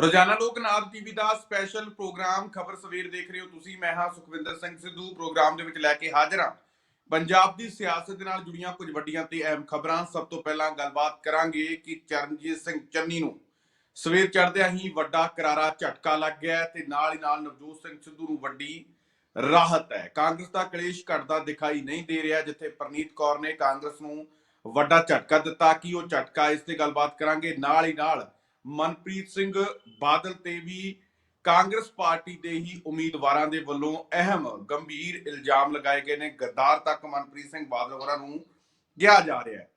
ਰੋਜ਼ਾਨਾ ਲੋਕ ਨਾਦ ਟੀਵੀ ਦਾ ਸਪੈਸ਼ਲ ਪ੍ਰੋਗਰਾਮ ਖਬਰ ਸਵੇਰ ਦੇਖ ਰਹੇ ਹੋ ਤੁਸੀਂ। ਮੈਂ ਹਾਂ ਸੁਖਵਿੰਦਰ ਸਿੰਘ ਸਿੱਧੂ। ਪ੍ਰੋਗਰਾਮ ਦੇ ਵਿੱਚ ਲੈ ਕੇ ਹਾਜ਼ਰ ਹਾਂ ਪੰਜਾਬ ਦੀ ਸਿਆਸਤ ਦੇ ਨਾਲ ਜੁੜੀਆਂ ਕੁਝ ਵੱਡੀਆਂ ਤੇ ਅਹਿਮ ਖਬਰਾਂ। ਸਭ ਤੋਂ ਪਹਿਲਾਂ ਗੱਲਬਾਤ ਕਰਾਂਗੇ ਕਿ ਚਰਨਜੀਤ ਸਿੰਘ ਚੰਨੀ ਨੂੰ ਸਵੇਰ ਚੜ੍ਹਦਿਆਂ ਹੀ ਵੱਡਾ ਕਰਾਰਾ ਝਟਕਾ ਲੱਗ ਗਿਆ ਤੇ ਨਾਲ ਹੀ ਨਾਲ ਨਵਜੋਤ ਸਿੰਘ ਸਿੱਧੂ ਨੂੰ ਵੱਡੀ ਰਾਹਤ ਹੈ। ਕਾਂਗਰਸ ਦਾ ਕਲੇਸ਼ ਘਟਦਾ ਦਿਖਾਈ ਨਹੀਂ ਦੇ ਰਿਹਾ, ਜਿੱਥੇ ਪ੍ਰਨੀਤ ਕੌਰ ਨੇ ਕਾਂਗਰਸ ਨੂੰ ਵੱਡਾ ਝਟਕਾ ਦਿੱਤਾ। ਕਿ ਉਹ ਝਟਕਾ, ਇਸ ਤੇ ਗੱਲਬਾਤ ਕਰਾਂਗੇ। ਨਾਲ ਹੀ ਨਾਲ ਮਨਪ੍ਰੀਤ ਸਿੰਘ ਬਾਦਲ ਤੇ ਵੀ ਕਾਂਗਰਸ ਪਾਰਟੀ ਦੇ ਹੀ ਉਮੀਦਵਾਰਾਂ ਦੇ ਵੱਲੋਂ ਅਹਿਮ ਗੰਭੀਰ ਇਲਜ਼ਾਮ ਲਗਾਏ ਗਏ ਨੇ। ਗੱਦਾਰ ਤੱਕ ਮਨਪ੍ਰੀਤ ਸਿੰਘ ਬਾਦਲ ਹੋਰਾਂ ਨੂੰ ਕਿਹਾ ਜਾ ਰਿਹਾ ਹੈ।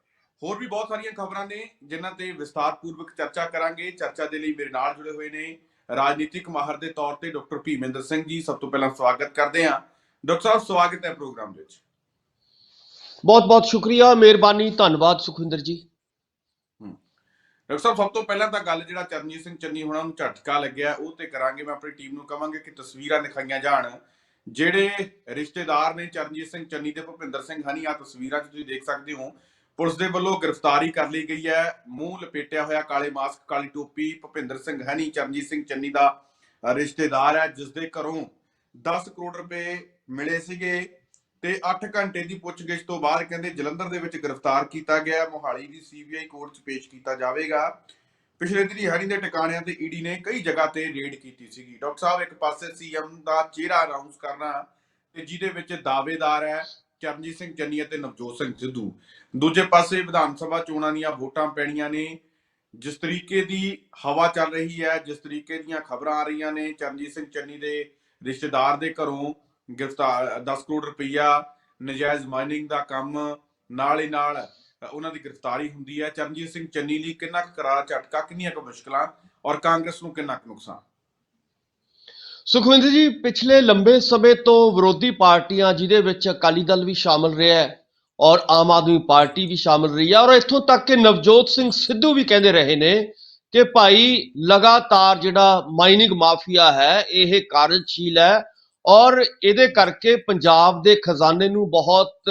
ਹੋਰ ਵੀ ਬਹੁਤ ਸਾਰੀਆਂ ਖਬਰਾਂ ਨੇ ਜਿਨ੍ਹਾਂ ਤੇ ਵਿਸਤਾਰਪੂਰਵਕ ਚਰਚਾ ਕਰਾਂਗੇ। ਚਰਚਾ ਦੇ ਲਈ ਮੇਰੇ ਨਾਲ ਜੁੜੇ ਹੋਏ ਨੇ ਰਾਜਨੀਤਿਕ ਮਾਹਰ ਦੇ ਤੌਰ ਤੇ ਡਾਕਟਰ ਭੀਮਿੰਦਰ ਸਿੰਘ ਜੀ। ਸਭ ਤੋਂ ਪਹਿਲਾਂ ਸਵਾਗਤ ਕਰਦੇ ਹਾਂ ਡਾਕਟਰ ਸਾਹਿਬ, ਸਵਾਗਤ ਹੈ ਪ੍ਰੋਗਰਾਮ ਵਿੱਚ। ਬਹੁਤ ਬਹੁਤ ਸ਼ੁਕਰੀਆ, ਮਿਹਰਬਾਨੀ, ਧੰਨਵਾਦ ਸੁਖਵਿੰਦਰ ਜੀ। ਡਾਕਟਰ ਸਾਹਿਬ, ਸਭ ਤੋਂ ਪਹਿਲਾਂ ਤਾਂ ਗੱਲ ਜਿਹੜਾ ਚਰਨਜੀਤ ਸਿੰਘ ਚੰਨੀ ਹੋਣਾ ਨੂੰ ਝਟਕਾ ਲੱਗਿਆ ਉਹ ਤੇ ਕਰਾਂਗੇ। ਮੈਂ ਆਪਣੀ ਟੀਮ ਨੂੰ ਕਹਾਂਗੇ ਕਿ ਤਸਵੀਰਾਂ ਦਿਖਾਈਆਂ ਜਾਣ। ਜਿਹੜੇ ਰਿਸ਼ਤੇਦਾਰ ਨੇ ਚਰਨਜੀਤ ਸਿੰਘ ਚੰਨੀ ਦੇ, ਭੁਪਿੰਦਰ ਸਿੰਘ ਹਨੀ, ਆ ਤਸਵੀਰਾਂ 'ਚ ਤੁਸੀਂ ਦੇਖ ਸਕਦੇ ਹੋ। ਪੁਲਿਸ ਦੇ ਵੱਲੋਂ ਗ੍ਰਿਫਤਾਰੀ ਕਰ ਲਈ ਗਈ ਹੈ। ਮੂੰਹ ਲਪੇਟਿਆ ਹੋਇਆ, ਕਾਲੇ ਮਾਸਕ, ਕਾਲੀ ਟੋਪੀ, ਭੁਪਿੰਦਰ ਸਿੰਘ ਹਨੀ ਚਰਨਜੀਤ ਸਿੰਘ ਚੰਨੀ ਦਾ ਰਿਸ਼ਤੇਦਾਰ ਹੈ, ਜਿਸ ਦੇ ਘਰੋਂ 10 ਕਰੋੜ ਰੁਪਏ ਮਿਲੇ ਸੀਗੇ ਤੇ 8 ਘੰਟੇ ਦੀ ਪੁੱਛਗਿੱਛ ਤੋਂ ਬਾਅਦ ਕਹਿੰਦੇ ਜਲੰਧਰ ਦੇ ਵਿੱਚ ਗ੍ਰਿਫਤਾਰ ਕੀਤਾ ਗਿਆ। ਮੋਹਾਲੀ ਦੀ ਸੀਬੀਆਈ ਕੋਰਟ 'ਚ ਪੇਸ਼ ਕੀਤਾ ਜਾਵੇਗਾ। ਪਿਛਲੇ ਦਿਨੀ ਹਨੀ ਦੇ ਟਿਕਾਣਿਆਂ ਤੇ ਈਡੀ ਨੇ ਕਈ ਜਗ੍ਹਾ ਤੇ ਰੇਡ ਕੀਤੀ ਸੀਗੀ। ਡਾਕਟਰ ਸਾਹਿਬ, ਇੱਕ ਪਾਸੇ ਸੀਐਮ ਦਾ ਚਿਹਰਾ ਅਨਾਉਂਸ ਕਰਨਾ ਤੇ ਜਿਹਦੇ ਵਿੱਚ ਦਾਅਵੇਦਾਰ ਹੈ ਚਰਨਜੀਤ ਸਿੰਘ ਚੰਨੀ ਅਤੇ ਨਵਜੋਤ ਸਿੰਘ ਸਿੱਧੂ, ਦੂਜੇ ਪਾਸੇ ਵਿਧਾਨ ਸਭਾ ਚੋਣਾਂ ਦੀਆਂ ਵੋਟਾਂ ਪੈਣੀਆਂ ਨੇ। ਜਿਸ ਤਰੀਕੇ ਦੀ ਹਵਾ ਚੱਲ ਰਹੀ ਹੈ, ਜਿਸ ਤਰੀਕੇ ਦੀਆਂ ਖਬਰਾਂ ਆ ਰਹੀਆਂ ਨੇ, ਚਰਨਜੀਤ ਸਿੰਘ ਚੰਨੀ ਦੇ ਰਿਸ਼ਤੇਦਾਰ ਦੇ ਘਰੋਂ ਗ੍ਰਿਫਤਾਰ 10 ਕਰੋੜ ਰੁਪਈਆ ਨਜਾਇਜ਼ ਮਾਈਨਿੰਗ ਦਾ ਕੰਮ, ਨਾਲ ਹੀ ਨਾਲ ਉਹਨਾਂ ਦੀ ਗ੍ਰਿਫਤਾਰੀ ਹੁੰਦੀ ਹੈ। ਚਰਨਜੀਤ ਸਿੰਘ ਚੰਨੀ ਲਈ ਕਿੰਨਾ ਕੁ ਕਰਾਰਾ ਝਟਕਾ, ਕਿੰਨੀਆਂ ਕੁ ਮੁਸ਼ਕਲਾਂ, ਔਰ ਕਾਂਗਰਸ ਨੂੰ ਕਿੰਨਾ ਕੁ ਨੁਕਸਾਨ? ਸੁਖਵਿੰਦਰ ਜੀ, ਪਿਛਲੇ ਲੰਬੇ ਸਮੇਂ ਤੋਂ ਵਿਰੋਧੀ ਪਾਰਟੀਆਂ, ਜਿਹਦੇ ਵਿੱਚ ਅਕਾਲੀ ਦਲ ਵੀ ਸ਼ਾਮਲ ਰਿਹਾ ਹੈ ਔਰ ਆਮ ਆਦਮੀ ਪਾਰਟੀ ਵੀ ਸ਼ਾਮਲ ਰਹੀ ਹੈ, ਔਰ ਇੱਥੋਂ ਤੱਕ ਕਿ ਨਵਜੋਤ ਸਿੰਘ ਸਿੱਧੂ ਵੀ ਕਹਿੰਦੇ ਰਹੇ ਨੇ ਕਿ ਭਾਈ ਲਗਾਤਾਰ ਜਿਹੜਾ ਮਾਈਨਿੰਗ ਮਾਫੀਆ ਹੈ ਇਹ ਕਾਰਜਸ਼ੀਲ ਹੈ ਔਰ ਇਹਦੇ ਕਰਕੇ ਪੰਜਾਬ ਦੇ ਖਜ਼ਾਨੇ ਨੂੰ ਬਹੁਤ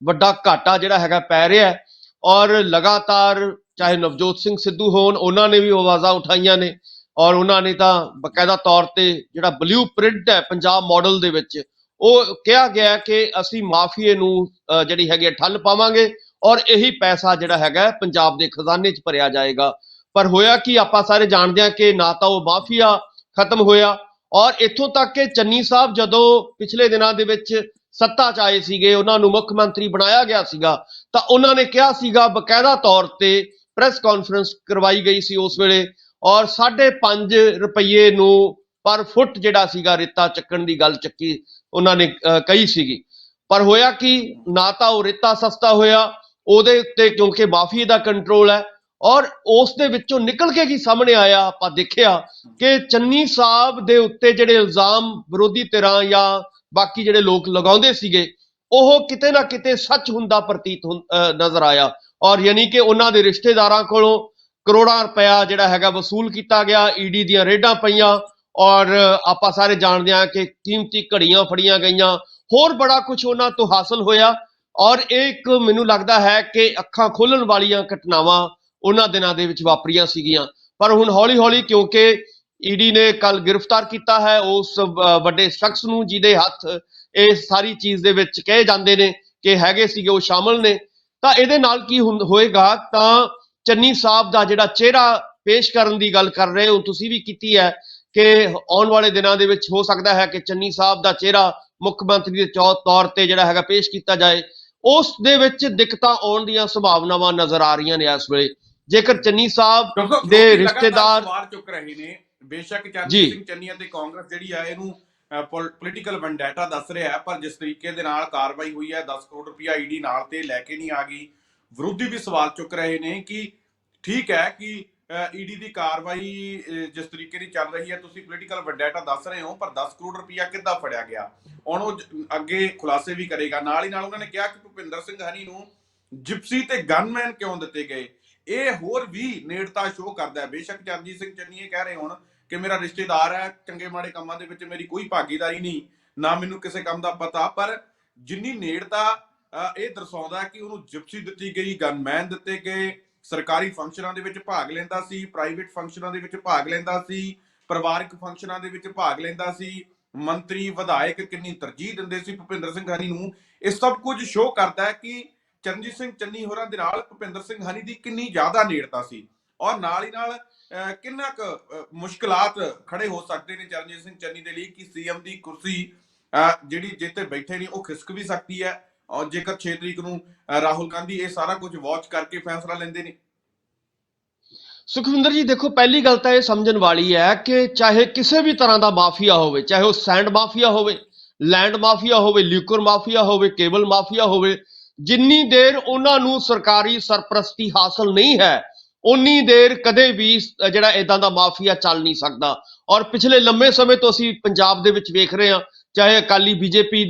ਵੱਡਾ ਘਾਟਾ ਜਿਹੜਾ ਹੈਗਾ ਪੈ ਰਿਹਾ ਹੈ। ਔਰ ਲਗਾਤਾਰ ਚਾਹੇ ਨਵਜੋਤ ਸਿੰਘ ਸਿੱਧੂ ਹੋਣ, ਉਹਨਾਂ ਨੇ ਵੀ ਆਵਾਜ਼ਾਂ ਉਠਾਈਆਂ ਨੇ ਔਰ ਉਹਨਾਂ ਨੇ ਤਾਂ ਬਕਾਇਦਾ ਤੌਰ ਤੇ ਜਿਹੜਾ ਬਲੂ ਪ੍ਰਿੰਟ ਹੈ ਪੰਜਾਬ ਮਾਡਲ ਦੇ ਵਿੱਚ, ਉਹ ਕਿਹਾ ਗਿਆ ਕਿ ਅਸੀਂ ਮਾਫੀਏ ਨੂੰ ਜਿਹੜੀ ਹੈਗੀ ਠੱਲ ਪਾਵਾਂਗੇ ਔਰ ਇਹੀ ਪੈਸਾ ਜਿਹੜਾ ਹੈਗਾ ਪੰਜਾਬ ਦੇ ਖਜ਼ਾਨੇ 'ਚ ਭਰਿਆ ਜਾਏਗਾ। ਪਰ ਹੋਇਆ ਕੀ, ਆਪਾਂ ਸਾਰੇ ਜਾਣਦੇ ਹਾਂ ਕਿ ਨਾ ਤਾਂ ਉਹ ਮਾਫੀਆ ਖਤਮ ਹੋਇਆ ਔਰ ਇੱਥੋਂ ਤੱਕ ਕਿ ਚੰਨੀ ਸਾਹਿਬ ਜਦੋਂ ਪਿਛਲੇ ਦਿਨਾਂ ਦੇ ਵਿੱਚ ਸੱਤਾ 'ਚ ਆਏ ਸੀਗੇ, ਉਹਨਾਂ ਨੂੰ ਮੁੱਖ ਮੰਤਰੀ ਬਣਾਇਆ ਗਿਆ ਸੀਗਾ, ਤਾਂ ਉਹਨਾਂ ਨੇ ਕਿਹਾ ਸੀਗਾ, ਬਕਾਇਦਾ ਤੌਰ ਤੇ ਪ੍ਰੈਸ ਕਾਨਫਰੰਸ ਕਰਵਾਈ ਗਈ ਸੀ ਉਸ ਵੇਲੇ, ਔਰ 5.5 ਰੁਪਏ ਨੂੰ ਪਰ ਫੁੱਟ ਜਿਹੜਾ ਸੀਗਾ ਰੇਤਾ ਚੱਕਣ ਦੀ ਗੱਲ ਚੱਕੀ ਉਹਨਾਂ ਨੇ ਕਹੀ ਸੀਗੀ। ਪਰ ਹੋਇਆ ਕਿ ਨਾ ਤਾਂ ਉਹ ਰੇਤਾ ਸਸਤਾ ਹੋਇਆ ਉਹਦੇ ਉੱਤੇ, ਕਿਉਂਕਿ ਮਾਫੀਏ ਦਾ ਕੰਟਰੋਲ ਹੈ, ਔਰ ਉਸ ਦੇ ਵਿੱਚੋਂ ਨਿਕਲ ਕੇ ਕੀ ਸਾਹਮਣੇ ਆਇਆ, ਆਪਾਂ ਦੇਖਿਆ ਕਿ ਚੰਨੀ ਸਾਹਿਬ ਦੇ ਉੱਤੇ ਜਿਹੜੇ ਇਲਜ਼ਾਮ ਵਿਰੋਧੀ ਧਿਰਾਂ ਜਾਂ ਬਾਕੀ ਜਿਹੜੇ ਲੋਕ ਲਗਾਉਂਦੇ ਸੀਗੇ, ਉਹ ਕਿਤੇ ਨਾ ਕਿਤੇ ਸੱਚ ਹੁੰਦਾ ਪ੍ਰਤੀਤ ਨਜ਼ਰ ਆਇਆ। ਔਰ ਯਾਨੀ ਕਿ ਉਹਨਾਂ ਦੇ ਰਿਸ਼ਤੇਦਾਰਾਂ ਕੋਲੋਂ ਕਰੋੜਾਂ ਰੁਪਇਆ ਜਿਹੜਾ ਹੈਗਾ ਵਸੂਲ ਕੀਤਾ ਗਿਆ, ਈਡੀ ਦੀਆਂ ਰੇਡਾਂ ਪਈਆਂ ਔਰ ਆਪਾਂ ਸਾਰੇ ਜਾਣਦੇ ਹਾਂ ਕਿ ਕੀਮਤੀ ਘੜੀਆਂ ਫੜੀਆਂ ਗਈਆਂ, ਹੋਰ ਬੜਾ ਕੁਝ ਉਹਨਾਂ ਤੋਂ ਹਾਸਲ ਹੋਇਆ। ਔਰ ਇਹ ਇੱਕ ਮੈਨੂੰ ਲੱਗਦਾ ਹੈ ਕਿ ਅੱਖਾਂ ਖੋਲਣ ਵਾਲੀਆਂ ਘਟਨਾਵਾਂ ਉਹਨਾਂ ਦਿਨਾਂ ਦੇ ਵਿੱਚ ਵਾਪਰੀਆਂ ਸੀਗੀਆਂ। ਪਰ ਹੁਣ ਹੌਲੀ ਹੌਲੀ, ਕਿਉਂਕਿ ਈਡੀ ਨੇ ਕੱਲ ਗ੍ਰਿਫਤਾਰ ਕੀਤਾ ਹੈ ਉਸ ਵੱਡੇ ਸ਼ਖਸ ਨੂੰ ਜਿਹਦੇ ਹੱਥ ਇਹ ਸਾਰੀ ਚੀਜ਼ ਦੇ ਵਿੱਚ ਕਹੇ ਜਾਂਦੇ ਨੇ ਕਿ ਹੈਗੇ ਸੀਗੇ, ਉਹ ਸ਼ਾਮਲ ਨੇ, ਤਾਂ ਇਹਦੇ ਨਾਲ ਕੀ ਹੋਏਗਾ, ਤਾਂ ਚੰਨੀ ਸਾਹਿਬ ਦਾ ਜਿਹੜਾ ਚਿਹਰਾ ਪੇਸ਼ ਕਰਨ ਦੀ ਗੱਲ ਕਰ ਰਹੇ ਹੋ ਤੁਸੀਂ ਵੀ ਕੀਤੀ ਹੈ ਕਿ ਆਉਣ ਵਾਲੇ ਦਿਨਾਂ ਦੇ ਵਿੱਚ ਹੋ ਸਕਦਾ ਹੈ ਕਿ ਚੰਨੀ ਸਾਹਿਬ ਦਾ ਚਿਹਰਾ ਮੁੱਖ ਮੰਤਰੀ ਦੇ ਤੌਰ ਤੇ ਜਿਹੜਾ ਹੈਗਾ ਪੇਸ਼ ਕੀਤਾ ਜਾਏ। ਉਸ ਦੇ ਵਿੱਚ ਦਿੱਕਤਾਂ ਆਉਣ ਦੀਆਂ ਸੰਭਾਵਨਾਵਾਂ ਨਜ਼ਰ ਆ ਰਹੀਆਂ ਨੇ ਇਸ ਵੇਲੇ। ਜੇਕਰ ਚੰਨੀ ਸਾਹਿਬ ਦੇ ਰਿਸ਼ਤੇਦਾਰ ਸਵਾਲ ਚੁੱਕ ਰਹੇ ਨੇ, ਬੇਸ਼ੱਕ ਚਰਨਜੀਤ ਸਿੰਘ ਚੰਨੀ ਅਤੇ ਕਾਂਗਰਸ ਜਿਹੜੀ ਆ ਇਹਨੂੰ ਪੋਲੀਟੀਕਲ ਵੈਂਡੈਟਾ ਦੱਸ ਰਿਹਾ ਹੈ, ਪਰ ਜਿਸ ਤਰੀਕੇ ਦੇ ਨਾਲ ਕਾਰਵਾਈ ਹੋਈ ਹੈ, 10 ਕਰੋੜ ਰੁਪਇਆ ਈਡੀ ਨਾਲ ਤੇ ਲੈ ਕੇ ਨਹੀਂ ਆ ਗਈ। ਵਿਰੋਧੀ ਵੀ ਸਵਾਲ ਚੁੱਕ ਰਹੇ ਨੇ ਕਿ ਠੀਕ ਹੈ ਕਿ ਈਡੀ ਦੀ ਕਾਰਵਾਈ ਜਿਸ ਤਰੀਕੇ ਦੀ ਚੱਲ ਰਹੀ ਹੈ, ਤੁਸੀਂ ਪੋਲੀਟੀਕਲ ਵੈਂਡੈਟਾ ਦੱਸ ਰਹੇ ਹੋ, ਪਰ 10 ਕਰੋੜ ਰੁਪਇਆ ਕਿੱਦਾਂ ਫੜਿਆ ਗਿਆ? ਹੁਣ ਉਹ ਅੱਗੇ ਖੁਲਾਸੇ ਵੀ ਕਰੇਗਾ। ਨਾਲ ਹੀ ਨਾਲ ਉਹਨਾਂ ਨੇ ਕਿਹਾ ਕਿ ਭੁਪਿੰਦਰ ਸਿੰਘ ਹਨੀ ਨੂੰ ਜਿਪਸੀ ਤੇ ਗਨਮੈਨ ਕਿਉਂ ਦਿੱਤੇ ਗਏ, ਇਹ ਹੋਰ ਵੀ ਨੇੜਤਾ ਸ਼ੋਅ ਕਰਦਾ ਹੈ। ਬੇਸ਼ੱਕ ਚਰਨਜੀਤ ਸਿੰਘ ਚੰਨੀ ਇਹ ਕਹਿ ਰਹੇ ਹੁਣ ਕਿ ਮੇਰਾ ਰਿਸ਼ਤੇਦਾਰ ਹੈ, ਚੰਗੇ ਮਾੜੇ ਕੰਮਾਂ ਦੇ ਵਿੱਚ ਮੇਰੀ ਕੋਈ ਭਾਗੀਦਾਰੀ ਨਹੀਂ, ਨਾ ਮੈਨੂੰ ਕਿਸੇ ਕੰਮ ਦਾ ਪਤਾ, ਪਰ ਜਿੰਨੀ ਨੇੜਤਾ ਇਹ ਦਰਸਾਉਂਦਾ ਕਿ ਉਹਨੂੰ ਜਿਪਸੀ ਦਿੱਤੀ ਗਈ, ਗਨਮੈਨ ਦਿੱਤੇ ਗਏ, ਸਰਕਾਰੀ ਫੰਕਸ਼ਨਾਂ ਦੇ ਵਿੱਚ ਭਾਗ ਲੈਂਦਾ ਸੀ, ਪ੍ਰਾਈਵੇਟ ਫੰਕਸ਼ਨਾਂ ਦੇ ਵਿੱਚ ਭਾਗ ਲੈਂਦਾ ਸੀ, ਪਰਿਵਾਰਕ ਫੰਕਸ਼ਨਾਂ ਦੇ ਵਿੱਚ ਭਾਗ ਲੈਂਦਾ ਸੀ, ਮੰਤਰੀ ਵਿਧਾਇਕ ਕਿੰਨੀ ਤਰਜੀਹ ਦਿੰਦੇ ਸੀ ਭੁਪਿੰਦਰ ਸਿੰਘ ਹਨੀ ਨੂੰ। ਇਹ ਸਭ ਕੁਝ ਸ਼ੋਅ ਕਰਦਾ ਹੈ ਕਿ ਚਰਨਜੀਤ ਸਿੰਘ ਚੰਨੀ ਹੋਰਾਂ ਦੇ ਨਾਲ ਭੁਪਿੰਦਰ ਸਿੰਘ ਹਨੀ ਦੀ ਕਿੰਨੀ ਜ਼ਿਆਦਾ ਨੇੜਤਾ ਸੀ, ਔਰ ਨਾਲ ਹੀ ਨਾਲ ਕਿੰਨਾ ਕੁ ਮੁਸ਼ਕਲਾਤ ਖੜੇ ਹੋ ਸਕਦੇ ਨੇ ਚਰਨਜੀਤ ਸਿੰਘ ਚੰਨੀ ਦੇ ਲਈ ਕਿ ਸੀਐਮ ਦੀ ਕੁਰਸੀ ਜਿਹੜੀ ਜਿੱਥੇ ਬੈਠੇ ਨੇ ਉਹ ਖਿਸਕ ਵੀ ਸਕਦੀ ਹੈ, ਔਰ ਜੇਕਰ 6 ਤਰੀਕ ਨੂੰ ਰਾਹੁਲ ਗਾਂਧੀ ਇਹ ਸਾਰਾ ਕੁਝ ਵਾਚ ਕਰਕੇ ਫੈਸਲਾ ਲੈਂਦੇ ਨੇ। ਸੁਖਵਿੰਦਰ ਜੀ ਦੇਖੋ, ਪਹਿਲੀ ਗੱਲ ਤਾਂ ਇਹ ਸਮਝਣ ਵਾਲੀ ਹੈ ਕਿ ਚਾਹੇ ਕਿਸੇ ਵੀ ਤਰ੍ਹਾਂ ਦਾ ਮਾਫੀਆ ਹੋਵੇ, ਚਾਹੇ ਉਹ ਸੈਂਡ ਮਾਫੀਆ ਹੋਵੇ, ਲੈਂਡ ਮਾਫੀਆ ਹੋਵੇ, ਲਿਕਰ ਮਾਫੀਆ ਹੋਵੇ, ਕੇਬਲ ਮਾਫੀਆ ਹੋਵੇ, ਜਿੰਨੀ ਦੇਰ ਉਹਨਾਂ ਨੂੰ ਸਰਕਾਰੀ ਸਰਪ੍ਰਸਤੀ ਹਾਸਲ ਨਹੀਂ ਹੈ ਉਨੀ ਦੇਰ ਕਦੇ ਵੀ ਜਿਹੜਾ ਇਦਾਂ ਦਾ ਮਾਫੀਆ ਚੱਲ ਨਹੀਂ ਸਕਦਾ। ਔਰ ਪਿਛਲੇ ਲੰਮੇ ਸਮੇਂ ਤੋਂ ਅਸੀਂ ਪੰਜਾਬ ਦੇ ਵਿੱਚ ਵੇਖ ਰਹੇ ਹਾਂ, ਚਾਹੇ ਅਕਾਲੀ ਬੀਜੇਪੀ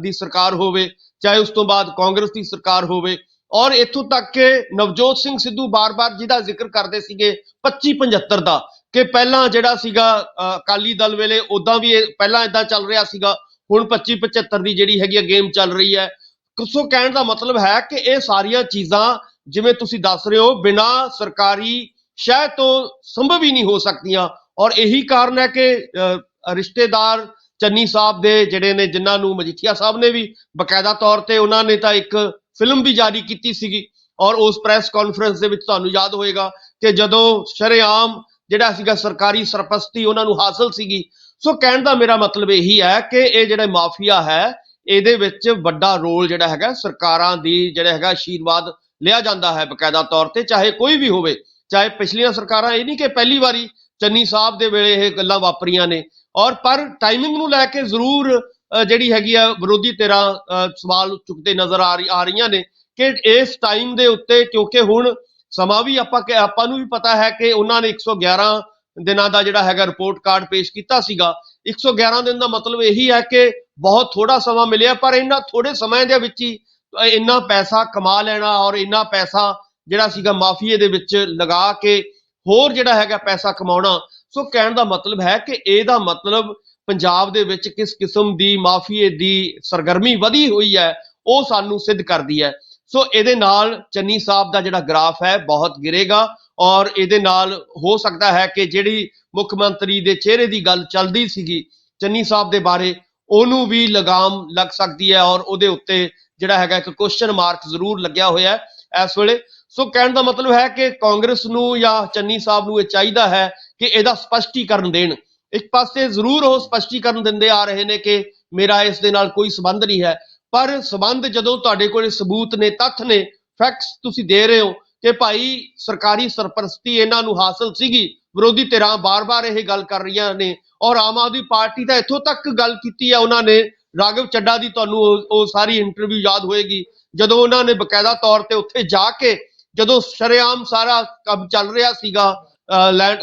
ਦੀ ਸਰਕਾਰ ਹੋਵੇ, ਚਾਹੇ ਉਸ ਤੋਂ ਬਾਅਦ ਕਾਂਗਰਸ ਦੀ ਸਰਕਾਰ ਹੋਵੇ, ਔਰ ਇੱਥੋਂ ਤੱਕ ਕਿ ਨਵਜੋਤ ਸਿੰਘ ਸਿੱਧੂ ਬਾਰ-ਬਾਰ ਜਿਹਦਾ ਜ਼ਿਕਰ ਕਰਦੇ ਸੀਗੇ 2575 ਦਾ, ਕਿ ਪਹਿਲਾਂ ਜਿਹੜਾ ਸੀਗਾ ਅਕਾਲੀ ਦਲ ਵੇਲੇ ਉਦਾਂ ਵੀ ਪਹਿਲਾਂ ਇਦਾਂ ਚੱਲ ਰਿਹਾ ਸੀਗਾ, ਹੁਣ 2575 ਦੀ ਜਿਹੜੀ ਹੈਗੀ ਗੇਮ ਚੱਲ ਰਹੀ ਹੈ। ਸੋ ਕਹਿਣ ਦਾ ਮਤਲਬ ਹੈ ਕਿ ਇਹ ਸਾਰੀਆਂ ਚੀਜ਼ਾਂ ਜਿਵੇਂ ਤੁਸੀਂ ਦੱਸ ਰਹੇ ਹੋ ਬਿਨਾਂ ਸਰਕਾਰੀ ਸ਼ਹਿ ਤੋਂ ਸੰਭਵ ਹੀ ਨਹੀਂ ਹੋ ਸਕਦੀਆਂ। ਔਰ ਇਹੀ ਕਾਰਨ ਹੈ ਕਿ ਰਿਸ਼ਤੇਦਾਰ ਚੰਨੀ ਸਾਹਿਬ ਦੇ ਜਿਹੜੇ ਨੇ, ਜਿਨ੍ਹਾਂ ਨੂੰ ਮਜੀਠੀਆ ਸਾਹਿਬ ਨੇ ਵੀ ਬਕਾਇਦਾ ਤੌਰ ਤੇ ਉਹਨਾਂ ਨੇ ਤਾਂ ਇੱਕ ਫਿਲਮ ਵੀ ਜਾਰੀ ਕੀਤੀ ਸੀਗੀ, ਔਰ ਉਸ ਪ੍ਰੈਸ ਕਾਨਫਰੰਸ ਦੇ ਵਿੱਚ ਤੁਹਾਨੂੰ ਯਾਦ ਹੋਏਗਾ ਕਿ ਜਦੋਂ ਸ਼ਰੇਆਮ ਜਿਹੜਾ ਸੀਗਾ ਸਰਕਾਰੀ ਸਰਪ੍ਰਸਤੀ ਉਹਨਾਂ ਨੂੰ ਹਾਸਲ ਸੀਗੀ। ਸੋ ਕਹਿਣ ਦਾ ਮੇਰਾ ਮਤਲਬ ਇਹੀ ਹੈ ਕਿ ਇਹ ਜਿਹੜਾ ਮਾਫੀਆ ਹੈ ਇਹਦੇ ਵਿੱਚ ਵੱਡਾ ਰੋਲ ਜਿਹੜਾ ਹੈਗਾ ਸਰਕਾਰਾਂ ਦੀ ਜਿਹੜਾ ਹੈਗਾ ਆਸ਼ੀਰਵਾਦ ਲਿਆ ਜਾਂਦਾ ਹੈ ਬਕਾਇਦਾ ਤੌਰ ਤੇ, ਚਾਹੇ ਕੋਈ ਵੀ ਹੋਵੇ, ਚਾਹੇ ਪਿਛਲੀਆਂ ਸਰਕਾਰਾਂ, ਇਹ ਨਹੀਂ ਕਿ ਪਹਿਲੀ ਵਾਰੀ ਚੰਨੀ ਸਾਹਿਬ ਦੇ ਵੇਲੇ ਇਹ ਗੱਲਾਂ ਵਾਪਰੀਆਂ ਨੇ। ਔਰ ਪਰ ਟਾਈਮਿੰਗ ਨੂੰ ਲੈ ਕੇ ਜ਼ਰੂਰ ਜਿਹੜੀ ਹੈਗੀ ਆ ਵਿਰੋਧੀ ਧਿਰਾਂ ਸਵਾਲ ਚੁੱਕਦੇ ਨਜ਼ਰ ਆ ਰਹੀਆਂ ਨੇ ਕਿ ਇਸ ਟਾਈਮ ਦੇ ਉੱਤੇ, ਕਿਉਂਕਿ ਹੁਣ ਸਮਾਂ ਵੀ ਆਪਾਂ ਨੂੰ ਵੀ ਪਤਾ ਹੈ ਕਿ ਉਹਨਾਂ ਨੇ 111 ਦਿਨਾਂ ਦਾ ਜਿਹੜਾ ਹੈਗਾ ਰਿਪੋਰਟ ਕਾਰਡ ਪੇਸ਼ ਕੀਤਾ ਸੀਗਾ। 111 ਦਿਨ ਦਾ ਮਤਲਬ ਇਹੀ ਹੈ ਕਿ ਬਹੁਤ ਥੋੜਾ ਸਮਾਂ ਮਿਲਿਆ, ਪਰ ਇਹਨਾਂ ਥੋੜੇ ਸਮੇਂ ਦੇ ਵਿੱਚ ਹੀ ਇੰਨਾ ਪੈਸਾ ਕਮਾ ਲੈਣਾ ਔਰ ਇੰਨਾ ਪੈਸਾ ਜਿਹੜਾ ਸੀਗਾ ਮਾਫੀਏ ਦੇ ਵਿੱਚ ਲਗਾ ਕੇ ਹੋਰ ਜਿਹੜਾ ਹੈਗਾ ਪੈਸਾ ਕਮਾਉਣਾ। ਸੋ ਕਹਿਣ ਦਾ ਮਤਲਬ ਹੈ ਕਿ ਇਹਦਾ ਮਤਲਬ ਪੰਜਾਬ ਦੇ ਵਿੱਚ ਕਿਸ ਕਿਸਮ ਦੀ ਮਾਫੀਏ ਦੀ ਸਰਗਰਮੀ ਵਧੀ ਹੋਈ ਹੈ ਉਹ ਸਾਨੂੰ ਸਿੱਧ ਕਰਦੀ ਹੈ। ਸੋ ਇਹਦੇ ਨਾਲ ਚੰਨੀ ਸਾਹਿਬ ਦਾ ਜਿਹੜਾ ਗ੍ਰਾਫ ਹੈ ਬਹੁਤ ਗਿਰੇਗਾ, ਔਰ ਇਹਦੇ ਨਾਲ ਹੋ ਸਕਦਾ ਹੈ ਕਿ ਜਿਹੜੀ ਮੁੱਖ ਮੰਤਰੀ ਦੇ ਚਿਹਰੇ ਦੀ ਗੱਲ ਚੱਲਦੀ ਸੀਗੀ ਚੰਨੀ ਸਾਹਿਬ ਦੇ ਬਾਰੇ, ਉਹਨੂੰ ਵੀ ਲਗਾਮ ਲੱਗ ਸਕਦੀ ਹੈ, ਔਰ ਉਹਦੇ ਉੱਤੇ ਜਿਹੜਾ ਹੈਗਾ ਇੱਕ ਕੁਐਸਚਨ ਮਾਰਕ ਜ਼ਰੂਰ ਲੱਗਿਆ ਹੋਇਆ ਹੈ ਇਸ ਵੇਲੇ। ਸੋ ਕਹਿਣ ਦਾ ਮਤਲਬ ਹੈ ਕਿ ਕਾਂਗਰਸ ਨੂੰ ਜਾਂ ਚੰਨੀ ਸਾਹਿਬ ਨੂੰ ਇਹ ਚਾਹੀਦਾ ਹੈ ਕਿ ਇਹਦਾ ਸਪਸ਼ਟੀਕਰਨ ਦੇਣ। ਇੱਕ ਪਾਸੇ ਜ਼ਰੂਰ ਉਹ ਸਪਸ਼ਟੀਕਰਨ ਦਿੰਦੇ ਆ ਰਹੇ ਨੇ ਕਿ ਮੇਰਾ ਇਸ ਦੇ ਨਾਲ ਕੋਈ ਸੰਬੰਧ ਨਹੀਂ ਹੈ, ਪਰ ਸੰਬੰਧ ਜਦੋਂ ਤੁਹਾਡੇ ਕੋਲ ਸਬੂਤ ਨੇ, ਤੱਥ ਨੇ, ਫੈਕਟਸ ਤੁਸੀਂ ਦੇ ਰਹੇ ਹੋ ਕਿ ਭਾਈ ਸਰਕਾਰੀ ਸਰਪ੍ਰਸਤੀ ਇਹਨਾਂ ਨੂੰ ਹਾਸਲ ਸੀਗੀ, ਵਿਰੋਧੀ ਧਿਰਾਂ ਬਾਰ-ਬਾਰ ਇਹ ਗੱਲ ਕਰ ਰਹੀਆਂ ਨੇ, ਔਰ ਆਮ ਆਦਮੀ ਪਾਰਟੀ ਤਾਂ ਇੱਥੋਂ ਤੱਕ ਗੱਲ ਕੀਤੀ ਹੈ ਉਹਨਾਂ ਨੇ, ਰਾਘਵ ਚੱਡਾ ਦੀ ਤੁਹਾਨੂੰ ਉਹ ਸਾਰੀ ਇੰਟਰਵਿਊ ਯਾਦ ਹੋਏਗੀ, ਜਦੋਂ ਉਹਨਾਂ ਨੇ ਬਕਾਇਦਾ ਤੌਰ ਤੇ ਉੱਥੇ ਜਾ ਕੇ ਜਦੋਂ ਸ਼ਰੇਆਮ ਸਾਰਾ ਕੰਮ ਚੱਲ ਰਿਹਾ ਸੀਗਾ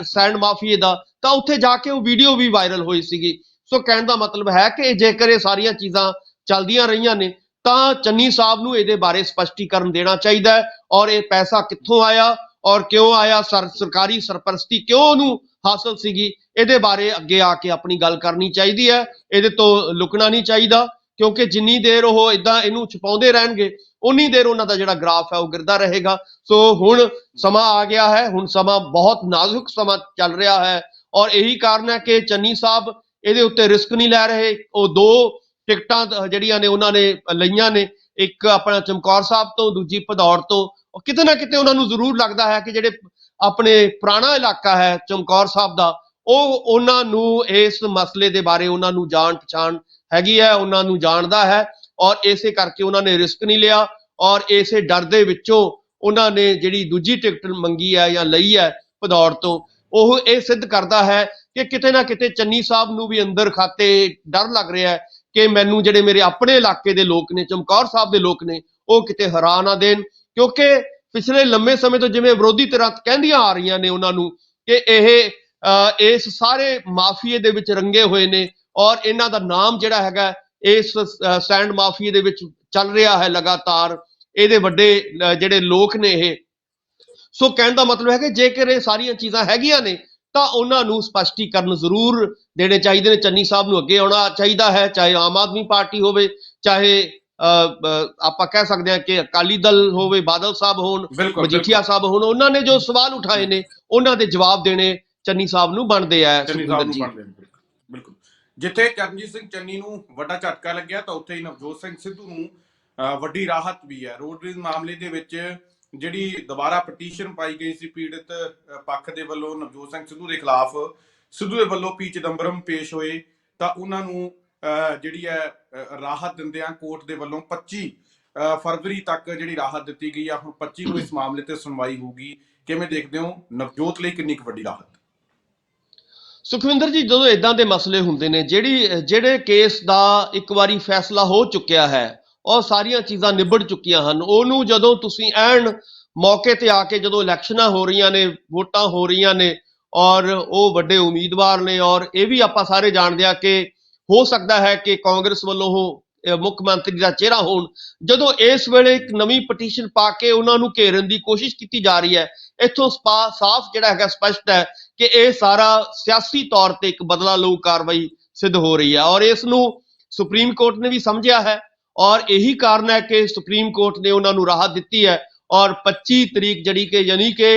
ਸੈਂਡ ਮਾਫੀਏ ਦਾ, ਤਾਂ ਉੱਥੇ ਜਾ ਕੇ ਉਹ ਵੀਡੀਓ ਵੀ ਵਾਇਰਲ ਹੋਈ ਸੀਗੀ। ਸੋ ਕਹਿਣ ਦਾ ਮਤਲਬ ਹੈ ਕਿ ਜੇਕਰ ਇਹ ਸਾਰੀਆਂ ਚੀਜ਼ਾਂ ਚੱਲਦੀਆਂ ਰਹੀਆਂ ਨੇ ਤਾਂ ਚੰਨੀ ਸਾਹਿਬ ਨੂੰ ਇਹਦੇ ਬਾਰੇ ਸਪਸ਼ਟੀਕਰਨ ਦੇਣਾ ਚਾਹੀਦਾ ਹੈ, ਔਰ ਇਹ ਪੈਸਾ ਕਿੱਥੋਂ ਆਇਆ ਔਰ ਕਿਉਂ ਆਇਆ, ਸਰਕਾਰੀ ਸਰਪ੍ਰਸਤੀ ਕਿਉਂ ਉਹਨੂੰ ਹਾਸਲ ਸੀਗੀ, ਇਹਦੇ ਬਾਰੇ ਅੱਗੇ ਆ ਕੇ ਆਪਣੀ ਗੱਲ ਕਰਨੀ ਚਾਹੀਦੀ ਹੈ। ਇਹਦੇ ਤੋਂ ਲੁਕਣਾ ਨਹੀਂ ਚਾਹੀਦਾ, ਕਿਉਂਕਿ ਜਿੰਨੀ ਦੇਰ ਉਹ ਇਦਾਂ ਇਹਨੂੰ ਛੁਪਾਉਂਦੇ ਰਹਿਣਗੇ ਉਨੀ ਦੇਰ ਉਹਨਾਂ ਦਾ ਜਿਹੜਾ ਗ੍ਰਾਫ ਹੈ ਉਹ ਗਿਰਦਾ ਰਹੇਗਾ। ਸੋ ਹੁਣ ਸਮਾਂ ਆ ਗਿਆ ਹੈ, ਹੁਣ ਸਮਾਂ ਬਹੁਤ ਨਾਜ਼ੁਕ ਸਮਾਂ ਚੱਲ ਰਿਹਾ ਹੈ, ਔਰ ਇਹੀ ਕਾਰਨ ਹੈ ਕਿ ਚੰਨੀ ਸਾਹਿਬ ਇਹਦੇ ਉੱਤੇ ਰਿਸਕ ਨਹੀਂ ਲੈ ਰਹੇ। ਉਹ ਦੋ ਟਿਕਟਾਂ ਜਿਹੜੀਆਂ ਨੇ ਉਹਨਾਂ ਨੇ ਲਈਆਂ ਨੇ, ਇੱਕ ਆਪਣਾ ਚਮਕੌਰ ਸਾਹਿਬ ਤੋਂ, ਦੂਜੀ ਭਦੌੜ ਤੋਂ। ਕਿਤੇ ਨਾ ਕਿਤੇ ਉਹਨਾਂ ਨੂੰ ਜ਼ਰੂਰ ਲੱਗਦਾ ਹੈ ਕਿ ਜਿਹੜੇ ਆਪਣੇ ਪੁਰਾਣਾ ਇਲਾਕਾ ਹੈ ਚਮਕੌਰ ਸਾਹਿਬ ਦਾ, ਉਹਨਾਂ ਨੂੰ ਇਸ ਮਸਲੇ ਦੇ ਬਾਰੇ ਉਹਨਾਂ ਨੂੰ ਜਾਣ ਪਛਾਣ ਹੈਗੀ ਹੈ, ਉਹਨਾਂ ਨੂੰ ਜਾਣਦਾ ਹੈ, ਔਰ ਇਸੇ ਕਰਕੇ ਉਹਨਾਂ ਨੇ ਰਿਸਕ ਨਹੀਂ ਲਿਆ, ਔਰ ਇਸੇ ਡਰ ਦੇ ਵਿੱਚੋਂ ਉਹਨਾਂ ਨੇ ਜਿਹੜੀ ਦੂਜੀ ਟਿਕਟ ਮੰਗੀ ਹੈ ਜਾਂ ਲਈ ਹੈ ਭਦੌੜ ਤੋਂ, ਉਹ ਇਹ ਸਿੱਧ ਕਰਦਾ ਹੈ ਕਿ ਕਿਤੇ ਨਾ ਕਿਤੇ ਚੰਨੀ ਸਾਹਿਬ ਨੂੰ ਵੀ ਅੰਦਰ ਖਾਤੇ ਡਰ ਲੱਗ ਰਿਹਾ ਹੈ ਕਿ ਮੈਨੂੰ ਜਿਹੜੇ ਮੇਰੇ ਆਪਣੇ ਇਲਾਕੇ ਦੇ ਲੋਕ ਨੇ, ਚਮਕੌਰ ਸਾਹਿਬ ਦੇ ਲੋਕ ਨੇ, ਉਹ ਕਿਤੇ ਹਰਾ ਨਾ ਦੇਣ। ਕਿਉਂਕਿ ਪਿਛਲੇ ਲੰਮੇ ਸਮੇਂ ਤੋਂ ਜਿਵੇਂ ਵਿਰੋਧੀ ਧਿਰਾਂ ਕਹਿੰਦੀਆਂ ਆ ਰਹੀਆਂ ਨੇ ਉਹਨਾਂ ਨੂੰ ਕਿ ਇਹ ਇਸ ਸਾਰੇ ਮਾਫੀਏ ਦੇ ਵਿੱਚ ਰੰਗੇ ਹੋਏ ਨੇ, ਔਰ ਇਹਨਾਂ ਦਾ ਨਾਮ ਜਿਹੜਾ ਹੈਗਾ ਇਸ ਸੈਂਡ ਮਾਫੀਏ ਦੇ ਵਿੱਚ ਚੱਲ ਰਿਹਾ ਹੈ ਲਗਾਤਾਰ, ਇਹਦੇ ਵੱਡੇ ਜਿਹੜੇ ਲੋਕ ਨੇ ਇਹ। ਸੋ ਕਹਿਣ ਦਾ ਮਤਲਬ ਹੈ ਕਿ ਜੇਕਰ ਇਹ ਸਾਰੀਆਂ ਚੀਜ਼ਾਂ ਹੈਗੀਆਂ ਨੇ ਤਾਂ ਉਹਨਾਂ ਨੂੰ ਸਪਸ਼ਟੀਕਰਨ ਜ਼ਰੂਰ ਦੇਣੇ ਚਾਹੀਦੇ ਨੇ। ਚੰਨੀ ਸਾਹਿਬ ਨੂੰ ਅੱਗੇ ਆਉਣਾ ਚਾਹੀਦਾ ਹੈ, ਚਾਹੇ ਆਮ ਆਦਮੀ ਪਾਰਟੀ ਹੋਵੇ, ਚਾਹੇ ਆਪਾਂ ਕਹਿ ਸਕਦੇ ਹਾਂ ਕਿ ਅਕਾਲੀ ਦਲ ਹੋਵੇ, ਬਾਦਲ ਸਾਹਿਬ ਹੋਣ, ਬਿਲਕੁਲ ਮਜੀਠੀਆ ਸਾਹਿਬ ਹੋਣ, ਉਹਨਾਂ ਨੇ ਜੋ ਸਵਾਲ ਉਠਾਏ ਨੇ ਉਹਨਾਂ ਦੇ ਜਵਾਬ ਦੇਣੇ ਚੰਨੀ ਸਾਹਿਬ ਨੂੰ ਬਣਦੇ ਆ ਚੰਨੀ ਸੁਖਵਿੰਦਰ ਸਾਹਿਬ ਨੂੰ ਜੀ। ਬਣਦੇ ਨੇ। ਬਿਲਕੁਲ ਜਿੱਥੇ ਚਰਨਜੀਤ ਸਿੰਘ ਚੰਨੀ ਨੂੰ ਵੱਡਾ ਝਟਕਾ ਲੱਗਿਆ ਤਾਂ ਉੱਥੇ ਹੀ ਨਵਜੋਤ ਸਿੰਘ ਸਿੱਧੂ ਨੂੰ ਵੱਡੀ ਰਾਹਤ ਵੀ ਹੈ। ਰੋਡਵੇਜ਼ ਮਾਮਲੇ ਦੇ ਵਿੱਚ ਜਿਹੜੀ ਦੁਬਾਰਾ ਪਟੀਸ਼ਨ ਪਾਈ ਗਈ ਸੀ ਪੀੜਤ ਪੱਖ ਦੇ ਵੱਲੋਂ ਨਵਜੋਤ ਸਿੰਘ ਸਿੱਧੂ ਦੇ ਖਿਲਾਫ, ਸਿੱਧੂ ਦੇ ਵੱਲੋਂ ਪੀ ਚਿਦੰਬਰਮ ਪੇਸ਼ ਹੋਏ ਤਾਂ ਉਹਨਾਂ ਨੂੰ ਜਿਹੜੀ ਹੈ ਰਾਹਤ ਦਿੰਦਿਆਂ ਕੋਰਟ ਦੇ ਵੱਲੋਂ 25 ਫਰਵਰੀ ਤੱਕ ਜਿਹੜੀ ਰਾਹਤ ਦਿੱਤੀ ਗਈ ਆ। ਹੁਣ 25 ਨੂੰ ਇਸ ਮਾਮਲੇ ਤੇ ਸੁਣਵਾਈ ਹੋਊਗੀ। ਕਿਵੇਂ ਦੇਖਦੇ ਹੋ ਨਵਜੋਤ ਲਈ ਕਿੰਨੀ ਕੁ ਵੱਡੀ ਰਾਹਤ? ਸੁਖਵਿੰਦਰ ਜੀ, ਜਦੋਂ ਇਦਾਂ ਦੇ ਮਸਲੇ ਹੁੰਦੇ ਨੇ, ਜਿਹੜੇ ਕੇਸ ਦਾ ਇੱਕ ਵਾਰੀ ਫੈਸਲਾ ਹੋ ਚੁੱਕਿਆ ਹੈ ਔਰ ਸਾਰੀਆਂ ਚੀਜ਼ਾਂ ਨਿਬੜ ਚੁੱਕੀਆਂ ਹਨ, ਉਹਨੂੰ ਜਦੋਂ ਤੁਸੀਂ ਐਨ ਮੌਕੇ ਤੇ ਆ ਕੇ ਜਦੋਂ ਇਲੈਕਸ਼ਨਾਂ ਹੋ ਰਹੀਆਂ ਨੇ, ਵੋਟਾਂ ਹੋ ਰਹੀਆਂ ਨੇ ਔਰ ਉਹ ਵੱਡੇ ਉਮੀਦਵਾਰ ਨੇ, ਔਰ ਇਹ ਵੀ ਆਪਾਂ ਸਾਰੇ ਜਾਣਦੇ ਆ ਕਿ ਹੋ ਸਕਦਾ ਹੈ ਕਿ ਕਾਂਗਰਸ ਵੱਲੋਂ ਉਹ ਮੁੱਖ ਮੰਤਰੀ ਦਾ ਚਿਹਰਾ ਹੋਣ, ਜਦੋਂ ਇਸ ਵੇਲੇ ਇੱਕ ਨਵੀਂ ਪਟੀਸ਼ਨ ਪਾ ਕੇ ਉਹਨਾਂ ਨੂੰ ਘੇਰਨ ਦੀ ਕੋਸ਼ਿਸ਼ ਕੀਤੀ ਜਾ ਰਹੀ ਹੈ, ਇੱਥੋਂ ਸਾਫ਼ ਜਿਹੜਾ ਹੈਗਾ ਸਪਸ਼ਟ ਹੈ ਕਿ ਇਹ ਸਾਰਾ ਸਿਆਸੀ ਤੌਰ ਤੇ ਇੱਕ ਬਦਲਾ ਲਊ ਕਾਰਵਾਈ ਸਿੱਧ ਹੋ ਰਹੀ ਹੈ ਔਰ ਇਸ ਨੂੰ ਸੁਪਰੀਮ ਕੋਰਟ ਨੇ ਵੀ ਸਮਝਿਆ ਹੈ ਔਰ ਇਹੀ ਕਾਰਨ ਹੈ ਕਿ ਸੁਪਰੀਮ ਕੋਰਟ ਨੇ ਉਹਨਾਂ ਨੂੰ ਰਾਹਤ ਦਿੱਤੀ ਹੈ ਔਰ 25 ਤਰੀਕ ਜਿਹੜੀ ਕਿ ਯਾਨੀ ਕਿ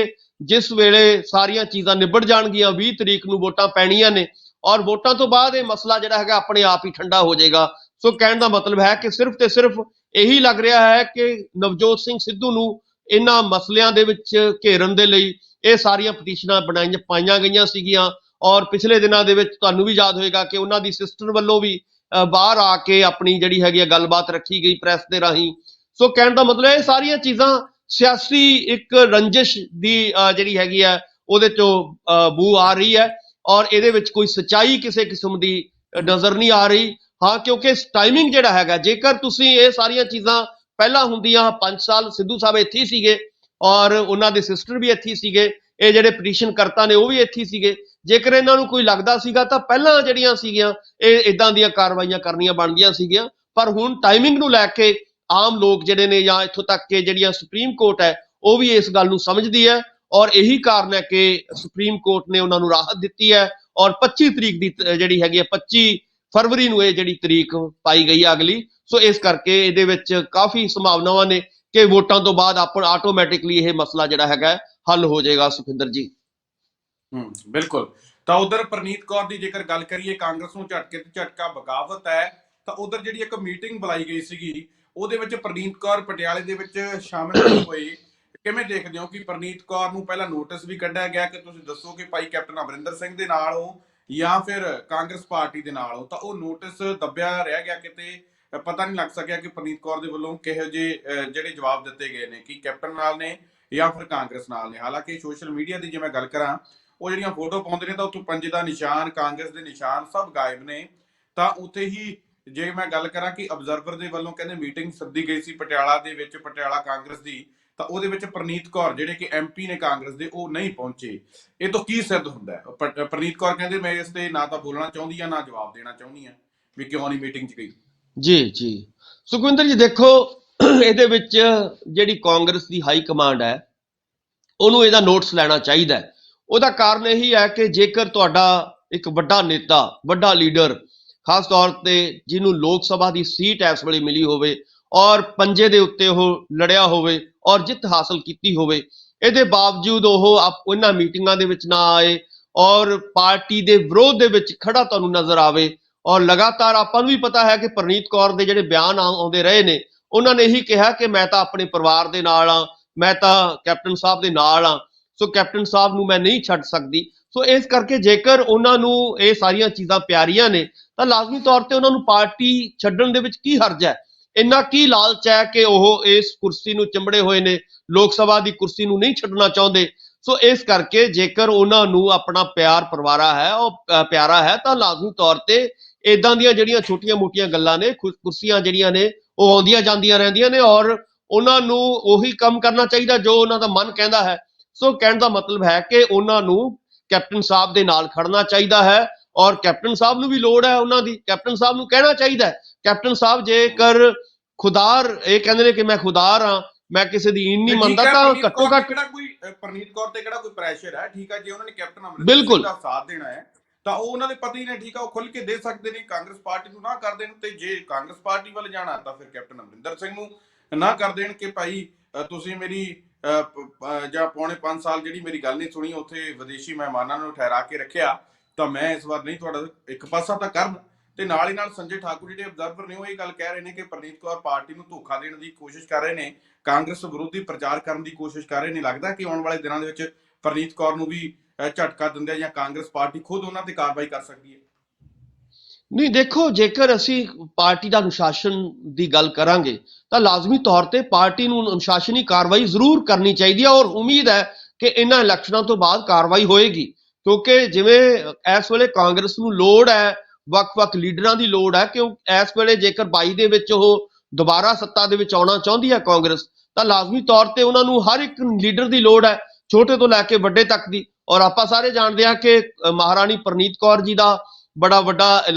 ਜਿਸ ਵੇਲੇ ਸਾਰੀਆਂ ਚੀਜ਼ਾਂ ਨਿਬੜ ਜਾਣਗੀਆਂ, 20 ਤਰੀਕ ਨੂੰ ਵੋਟਾਂ ਪੈਣੀਆਂ ਨੇ ਔਰ ਵੋਟਾਂ ਤੋਂ ਬਾਅਦ ਇਹ ਮਸਲਾ ਜਿਹੜਾ ਹੈਗਾ ਆਪਣੇ ਆਪ ਹੀ ਠੰਡਾ ਹੋ ਜਾਏਗਾ। ਸੋ ਕਹਿਣ ਦਾ ਮਤਲਬ ਹੈ ਕਿ ਸਿਰਫ ਤੇ ਸਿਰਫ ਇਹੀ ਲੱਗ ਰਿਹਾ ਹੈ ਕਿ ਨਵਜੋਤ ਸਿੰਘ ਸਿੱਧੂ ਨੂੰ ਇਹਨਾਂ ਮਸਲਿਆਂ ਦੇ ਵਿੱਚ ਘੇਰਨ ਦੇ ਲਈ ਇਹ ਸਾਰੀਆਂ ਪਟੀਸ਼ਨਾਂ ਪਾਈਆਂ ਗਈਆਂ ਸੀਗੀਆਂ ਔਰ ਪਿਛਲੇ ਦਿਨਾਂ ਦੇ ਵਿੱਚ ਤੁਹਾਨੂੰ ਵੀ ਯਾਦ ਹੋਏਗਾ ਕਿ ਉਹਨਾਂ ਦੀ ਸਿਸਟਰ ਵੱਲੋਂ ਵੀ ਬਾਹਰ ਆ ਕੇ ਆਪਣੀ ਜਿਹੜੀ ਹੈਗੀ ਆ ਗੱਲਬਾਤ ਰੱਖੀ ਗਈ ਪ੍ਰੈਸ ਦੇ ਰਾਹੀਂ। ਸੋ ਕਹਿਣ ਦਾ ਮਤਲਬ ਇਹ ਸਾਰੀਆਂ ਚੀਜ਼ਾਂ ਸਿਆਸੀ ਇੱਕ ਰੰਜਿਸ਼ ਦੀ ਜਿਹੜੀ ਹੈਗੀ ਆ ਉਹਦੇ ਚੋਂ ਬੂ ਆ ਰਹੀ ਹੈ ਔਰ ਇਹਦੇ ਵਿੱਚ ਕੋਈ ਸੱਚਾਈ ਕਿਸੇ ਕਿਸਮ ਦੀ ਨਜ਼ਰ ਨਹੀਂ ਆ ਰਹੀ। ਹਾਂ, ਕਿਉਂਕਿ ਟਾਈਮਿੰਗ ਜਿਹੜਾ ਹੈਗਾ, ਜੇਕਰ ਤੁਸੀਂ ਇਹ ਸਾਰੀਆਂ ਚੀਜ਼ਾਂ ਪਹਿਲਾਂ ਹੁੰਦੀਆਂ, 5 ਸਾਲ ਸਿੱਧੂ ਸਾਹਿਬ ਇੱਥੇ ਹੀ ਸੀਗੇ ਔਰ ਉਹਨਾਂ ਦੇ ਸਿਸਟਰ ਵੀ ਇੱਥੇ ਹੀ ਸੀਗੇ, ਇਹ ਜਿਹੜੇ ਪਟੀਸ਼ਨ ਕਰਤਾ ਨੇ ਉਹ ਵੀ ਇੱਥੇ ਹੀ ਸੀਗੇ, ਜੇਕਰ ਇਹਨਾਂ ਨੂੰ ਕੋਈ ਲੱਗਦਾ ਸੀਗਾ ਤਾਂ ਪਹਿਲਾਂ ਜਿਹੜੀਆਂ ਸੀਗੀਆਂ ਇਹ ਇਦਾਂ ਦੀਆਂ ਕਾਰਵਾਈਆਂ ਕਰਨੀਆਂ ਬਣਦੀਆਂ ਸੀਗੀਆਂ। ਪਰ ਹੁਣ ਟਾਈਮਿੰਗ ਨੂੰ ਲੈ ਕੇ ਆਮ ਲੋਕ ਜਿਹੜੇ ਨੇ ਜਾਂ ਇੱਥੋਂ ਤੱਕ ਕਿ ਜਿਹੜੀਆਂ ਸੁਪਰੀਮ ਕੋਰਟ ਹੈ ਉਹ ਵੀ ਇਸ ਗੱਲ ਨੂੰ ਸਮਝਦੀ ਹੈ ਔਰ ਇਹੀ ਕਾਰਨ ਹੈ ਕਿ ਸੁਪਰੀਮ ਕੋਰਟ ਨੇ ਉਹਨਾਂ ਨੂੰ ਰਾਹਤ ਦਿੱਤੀ ਹੈ ਔਰ 25 ਤਰੀਕ ਦੀ ਜਿਹੜੀ ਹੈਗੀ ਹੈ 25 ਫਰਵਰੀ ਨੂੰ ਇਹ ਜਿਹੜੀ ਤਰੀਕ ਪਾਈ ਗਈ ਹੈ ਅਗਲੀ। ਸੋ ਇਸ ਕਰਕੇ ਇਹਦੇ ਵਿੱਚ ਕਾਫੀ ਸੰਭਾਵਨਾਵਾਂ ਨੇ ਕਿ ਵੋਟਾਂ ਤੋਂ ਬਾਅਦ ਆਟੋਮੈਟਿਕਲੀ ਇਹ ਮਸਲਾ ਜਿਹੜਾ ਹੈਗਾ ਹੱਲ ਹੋ ਜਾਏਗਾ। ਸੁਖਿੰਦਰ ਜੀ ਬਿਲਕੁਲ। ਤਾਂ ਉਧਰ ਪ੍ਰਨੀਤ ਕੌਰ ਦੀ ਜੇਕਰ ਗੱਲ ਕਰੀਏ, ਕਾਂਗਰਸ ਨੂੰ ਝਟਕੇ ਤੇ ਝਟਕਾ ਬਗਾਵਤ ਹੈ ਤਾਂ ਉਧਰ ਜਿਹੜੀ ਇੱਕ ਮੀਟਿੰਗ ਬੁਲਾਈ ਗਈ ਸੀਗੀ ਉਹਦੇ ਵਿੱਚ ਪ੍ਰਨੀਤ ਕੌਰ ਪਟਿਆਲੇ ਦੇ ਵਿੱਚ ਸ਼ਾਮਿਲ ਨਹੀਂ ਹੋਈ। ਕਿਵੇਂ ਦੇਖਦੇ ਹੋ ਕਿ ਪ੍ਰਨੀਤ ਕੌਰ ਨੂੰ ਪਹਿਲਾਂ ਨੋਟਿਸ ਵੀ ਕੱਢਿਆ ਗਿਆ ਕਿ ਤੁਸੀਂ ਦੱਸੋ ਕਿ ਭਾਈ ਕੈਪਟਨ ਅਮਰਿੰਦਰ ਸਿੰਘ ਦੇ ਨਾਲ ਹੋ ਜਾਂ ਫਿਰ ਕਾਂਗਰਸ ਪਾਰਟੀ ਦੇ ਨਾਲ ਹੋ, ਤਾਂ ਉਹ ਨੋਟਿਸ ਦੱਬਿਆ ਰਹਿ ਗਿਆ, ਕਿਤੇ ਪਤਾ ਨਹੀਂ ਲੱਗ ਸਕਿਆ ਕਿ ਪ੍ਰਨੀਤ ਕੌਰ ਦੇ ਵੱਲੋਂ ਕਿਹੋ ਜਿਹੇ ਜਿਹੜੇ ਜਵਾਬ ਦਿੱਤੇ ਗਏ ਨੇ ਕਿ ਕੈਪਟਨ ਨਾਲ ਨੇ ਜਾਂ ਫਿਰ ਕਾਂਗਰਸ ਨਾਲ ਨੇ। ਹਾਲਾਂਕਿ ਸੋਸ਼ਲ ਮੀਡੀਆ ਦੀ ਜੇ ਮੈਂ ਗੱਲ ਕਰਾਂ, ਉਹ ਜਿਹੜੀਆਂ ਫੋਟੋ ਪਾਉਂਦੇ ਨੇ ਤਾਂ ਉੱਥੋਂ ਪੰਜੇ ਦਾ ਨਿਸ਼ਾਨ, ਕਾਂਗਰਸ ਦੇ ਨਿਸ਼ਾਨ ਸਭ ਗਾਇਬ ਨੇ। ਤਾਂ ਉੱਥੇ ਹੀ ਜੇ ਮੈਂ ਗੱਲ ਕਰਾਂ ਕਿ ਅਬਜ਼ਰਵਰ ਦੇ ਵੱਲੋਂ ਕਹਿੰਦੇ ਮੀਟਿੰਗ ਸੱਦੀ ਗਈ ਸੀ ਪਟਿਆਲਾ ਦੇ ਵਿੱਚ, ਪਟਿਆਲਾ ਕਾਂਗਰਸ ਦੀ, ਤਾਂ ਉਹਦੇ ਵਿੱਚ ਪ੍ਰਨੀਤ ਕੌਰ ਜਿਹੜੇ ਕਿ MP ਨੇ ਕਾਂਗਰਸ ਦੇ ਉਹ ਨਹੀਂ ਪਹੁੰਚੇ। ਇਹ ਤੋਂ ਕੀ ਸਿੱਧ ਹੁੰਦਾ ਹੈ? ਪ੍ਰਨੀਤ ਕੌਰ ਕਹਿੰਦੇ ਮੈਂ ਇਸ ਤੇ ਨਾ ਤਾਂ ਬੋਲਣਾ ਚਾਹੁੰਦੀ ਆ ਨਾ ਜਵਾਬ ਦੇਣਾ ਚਾਹੁੰਦੀ ਆ ਵੀ ਕਿਉਂ ਨਹੀਂ ਮੀਟਿੰਗ 'ਚ ਗਈ। ਜੀ ਸੁਖਵਿੰਦਰ ਜੀ, ਦੇਖੋ ਇਹਦੇ ਵਿੱਚ ਜਿਹੜੀ ਕਾਂਗਰਸ ਦੀ ਹਾਈ ਕਮਾਂਡ ਹੈ ਉਹਨੂੰ ਇਹਦਾ ਨੋਟਿਸ ਲੈਣਾ ਚਾਹੀਦਾ ਹੈ। ਉਹਦਾ ਕਾਰਨ ਇਹੀ ਹੈ ਕਿ ਜੇਕਰ ਤੁਹਾਡਾ ਇੱਕ ਵੱਡਾ ਨੇਤਾ, ਵੱਡਾ ਲੀਡਰ, ਖਾਸ ਤੌਰ ਤੇ ਜਿਹਨੂੰ ਲੋਕ ਸਭਾ ਦੀ ਸੀਟ ਇਸ ਵੇਲੇ ਮਿਲੀ ਹੋਵੇ ਔਰ ਪੰਜੇ ਦੇ ਉੱਤੇ ਉਹ ਲੜਿਆ ਹੋਵੇ ਔਰ ਜਿੱਤ ਹਾਸਲ ਕੀਤੀ ਹੋਵੇ, ਇਹਦੇ ਬਾਵਜੂਦ ਉਹ ਉਹਨਾਂ ਮੀਟਿੰਗਾਂ ਦੇ ਵਿੱਚ ਨਾ ਆਏ ਔਰ ਪਾਰਟੀ ਦੇ ਵਿਰੋਧ ਦੇ ਵਿੱਚ ਖੜਾ ਤੁਹਾਨੂੰ ਨਜ਼ਰ ਆਵੇ ਔਰ ਲਗਾਤਾਰ ਆਪਾਂ ਨੂੰ ਵੀ ਪਤਾ ਹੈ ਕਿ ਪ੍ਰਨੀਤ ਕੌਰ ਦੇ ਜਿਹੜੇ ਬਿਆਨ ਆਉਂਦੇ ਰਹੇ ਨੇ, ਉਹਨਾਂ ਨੇ ਇਹੀ ਕਿਹਾ ਕਿ ਮੈਂ ਤਾਂ ਆਪਣੇ ਪਰਿਵਾਰ ਦੇ ਨਾਲ ਆ, ਮੈਂ ਤਾਂ ਕੈਪਟਨ ਸਾਹਿਬ ਦੇ ਨਾਲ ਆ, ਸੋ ਕੈਪਟਨ ਸਾਹਿਬ ਨੂੰ ਮੈਂ ਨਹੀਂ ਛੱਡ ਸਕਦੀ। ਸੋ ਇਸ ਕਰਕੇ ਜੇਕਰ ਉਹਨਾਂ ਨੂੰ ਇਹ ਸਾਰੀਆਂ ਚੀਜ਼ਾਂ ਪਿਆਰੀਆਂ ਨੇ ਤਾਂ ਲਾਜ਼ਮੀ ਤੌਰ ਤੇ ਉਹਨਾਂ ਨੂੰ ਪਾਰਟੀ ਛੱਡਣ ਦੇ ਵਿੱਚ ਕੀ ਹਰਜ ਹੈ? ਇੰਨਾ ਕੀ ਲਾਲਚ ਹੈ ਕਿ ਉਹ ਇਸ ਕੁਰਸੀ ਨੂੰ ਚਿੰਬੜੇ ਹੋਏ ਨੇ, ਲੋਕ ਸਭਾ ਦੀ ਕੁਰਸੀ ਨੂੰ ਨਹੀਂ ਛੱਡਣਾ ਚਾਹੁੰਦੇ। ਸੋ ਇਸ ਕਰਕੇ ਜੇਕਰ ਉਹਨਾਂ ਨੂੰ ਆਪਣਾ ਪਿਆਰ ਪਰਿਵਾਰਾ ਹੈ, ਉਹ ਪਿਆਰਾ ਹੈ, ਤਾਂ ਲਾਜ਼ਮੀ ਤੌਰ ਤੇ ਇਦਾਂ ਦੀਆਂ ਜਿਹੜੀਆਂ ਛੋਟੀਆਂ-ਮੋਟੀਆਂ ਗੱਲਾਂ ਨੇ, ਕੁਰਸੀਆਂ ਜਿਹੜੀਆਂ ਨੇ ਉਹ ਆਉਂਦੀਆਂ ਜਾਂਦੀਆਂ ਰਹਿੰਦੀਆਂ ਨੇ ਔਰ ਉਹਨਾਂ ਨੂੰ ਉਹੀ ਕੰਮ ਕਰਨਾ ਚਾਹੀਦਾ ਜੋ ਉਹਨਾਂ ਦਾ ਮਨ ਕਹਿੰਦਾ ਹੈ। ਸੋ ਕਹਿਣ ਦਾ ਮਤਲਬ ਹੈ ਕਿ ਉਹਨਾਂ ਨੂੰ ਕੈਪਟਨ ਸਾਹਿਬ ਦੇ ਨਾਲ ਖੜਨਾ ਚਾਹੀਦਾ ਹੈ ਔਰ ਕੈਪਟਨ ਸਾਹਿਬ ਨੂੰ ਵੀ ਲੋੜ ਹੈ ਉਹਨਾਂ ਦੀ। ਕੈਪਟਨ ਸਾਹਿਬ ਨੂੰ ਕਹਿਣਾ ਚਾਹੀਦਾ ਹੈ, ਕੈਪਟਨ ਸਾਹਿਬ ਜੇਕਰ ਖੁਦਾਰ ਇਹ ਕਹਿੰਦੇ ਨੇ ਕਿ ਮੈਂ ਖੁਦਾਰ ਹਾਂ, ਮੈਂ ਕਿਸੇ ਦੀ ਈਨ ਨਹੀਂ ਮੰਨਦਾ, ਤਾਂ ਘੱਟੋ ਘੱਟ ਕਿਹੜਾ ਕੋਈ ਪ੍ਰਨੀਤ ਕੌਰ ਤੇ ਕਿਹੜਾ ਕੋਈ ਪ੍ਰੈਸ਼ਰ ਹੈ? ਠੀਕ ਹੈ, ਜੇ ਉਹਨਾਂ ਨੇ ਕੈਪਟਨ ਅਮਰਿੰਦਰ ਸਿੰਘ ਦਾ ਸਾਥ ਦੇਣਾ ਹੈ ਤਾਂ ਉਹ ਉਹਨਾਂ ਦੇ ਪਤੀ ਨੇ, ਠੀਕ ਆ, ਉਹ ਖੁੱਲ ਕੇ ਦੇ ਸਕਦੇ ਨੇ, ਕਾਂਗਰਸ ਪਾਰਟੀ ਨੂੰ ਨਾ ਕਰ ਦੇਣ। ਤੇ ਜੇ ਕਾਂਗਰਸ ਪਾਰਟੀ ਵੱਲ ਜਾਣਾ ਤਾਂ ਫਿਰ ਕੈਪਟਨ ਅਮਰਿੰਦਰ ਸਿੰਘ ਨੂੰ ਨਾ ਕਰ ਦੇਣ ਕਿ ਭਾਈ ਤੁਸੀਂ ਮੇਰੀ ਜਾਂ ਪੌਣੇ 5 ਸਾਲ ਜਿਹੜੀ ਮੇਰੀ ਗੱਲ ਨਹੀਂ ਸੁਣੀ, ਉੱਥੇ ਵਿਦੇਸ਼ੀ ਮਹਿਮਾਨਾਂ ਨੂੰ ਠਹਿਰਾ ਕੇ ਰੱਖਿਆ, ਤਾਂ ਮੈਂ ਇਸ ਵਾਰ ਨਹੀਂ ਤੁਹਾਡਾ ਇੱਕ ਪਾਸਾ ਤਾਂ ਕਰਨ। ਤੇ ਨਾਲ ਹੀ ਨਾਲ ਸੰਜੇ ਠਾਕੁਰ ਜਿਹੜੇ ਅਬਜ਼ਰਵਰ ਨੇ ਉਹ ਇਹ ਗੱਲ ਕਹਿ ਰਹੇ ਨੇ ਕਿ ਪ੍ਰਨੀਤ ਕੌਰ ਪਾਰਟੀ ਨੂੰ ਧੋਖਾ ਦੇਣ ਦੀ ਕੋਸ਼ਿਸ਼ ਕਰ ਰਹੇ ਨੇ, ਕਾਂਗਰਸ ਵਿਰੋਧੀ ਪ੍ਰਚਾਰ ਕਰਨ ਦੀ ਕੋਸ਼ਿਸ਼ ਕਰ ਰਹੇ ਨੇ। ਲੱਗਦਾ ਕਿ ਆਉਣ ਵਾਲੇ ਦਿਨਾਂ ਦੇ ਵਿੱਚ ਪ੍ਰਨੀਤ ਕੌਰ ਨੂੰ ਵੀ ਝਟਕਾ ਦਿੰਦੇ ਆ ਜਾਂ ਕਾਂਗਰਸ ਪਾਰਟੀ ਖੁਦ ਉਹਨਾਂ ਤੇ ਕਾਰਵਾਈ ਕਰ ਸਕਦੀ ਹੈ? ਨਹੀਂ, ਦੇਖੋ, ਜੇਕਰ ਅਸੀਂ ਪਾਰਟੀ ਦਾ ਅਨੁਸ਼ਾਸਨ ਦੀ ਗੱਲ ਕਰਾਂਗੇ ਤਾਂ ਲਾਜ਼ਮੀ ਤੌਰ ਤੇ ਪਾਰਟੀ ਨੂੰ ਅਨੁਸ਼ਾਸਨੀ ਕਾਰਵਾਈ ਜ਼ਰੂਰ ਕਰਨੀ ਚਾਹੀਦੀ ਹੈ ਔਰ ਉਮੀਦ ਹੈ ਕਿ ਇਹਨਾਂ ਇਲੈਕਸ਼ਨਾਂ ਤੋਂ ਬਾਅਦ ਕਾਰਵਾਈ ਹੋਏਗੀ, ਕਿਉਂਕਿ ਜਿਵੇਂ ਇਸ ਵੇਲੇ ਕਾਂਗਰਸ ਨੂੰ ਲੋੜ ਹੈ, ਵੱਖ-ਵੱਖ ਲੀਡਰਾਂ ਦੀ ਲੋੜ ਹੈ, ਕਿਉਂ ਇਸ ਵੇਲੇ ਜੇਕਰ 22 ਦੇ ਵਿੱਚ ਉਹ ਦੁਬਾਰਾ ਸੱਤਾ ਦੇ ਵਿੱਚ ਆਉਣਾ ਚਾਹੁੰਦੀ ਹੈ ਕਾਂਗਰਸ, ਤਾਂ ਲਾਜ਼ਮੀ ਤੌਰ ਤੇ ਉਹਨਾਂ ਨੂੰ ਹਰ ਇੱਕ ਲੀਡਰ ਦੀ ਲੋੜ ਹੈ, ਛੋਟੇ ਤੋਂ ਲੈ ਕੇ ਵੱਡੇ ਤੱਕ ਦੀ। ਔਰ ਆਪਾਂ ਸਾਰੇ ਜਾਣਦੇ ਹਾਂ ਕਿ ਮਹਾਰਾਣੀ ਪ੍ਰਨੀਤ ਕੌਰ ਜੀ ਦਾ ਬੜਾ ਵੱਡਾ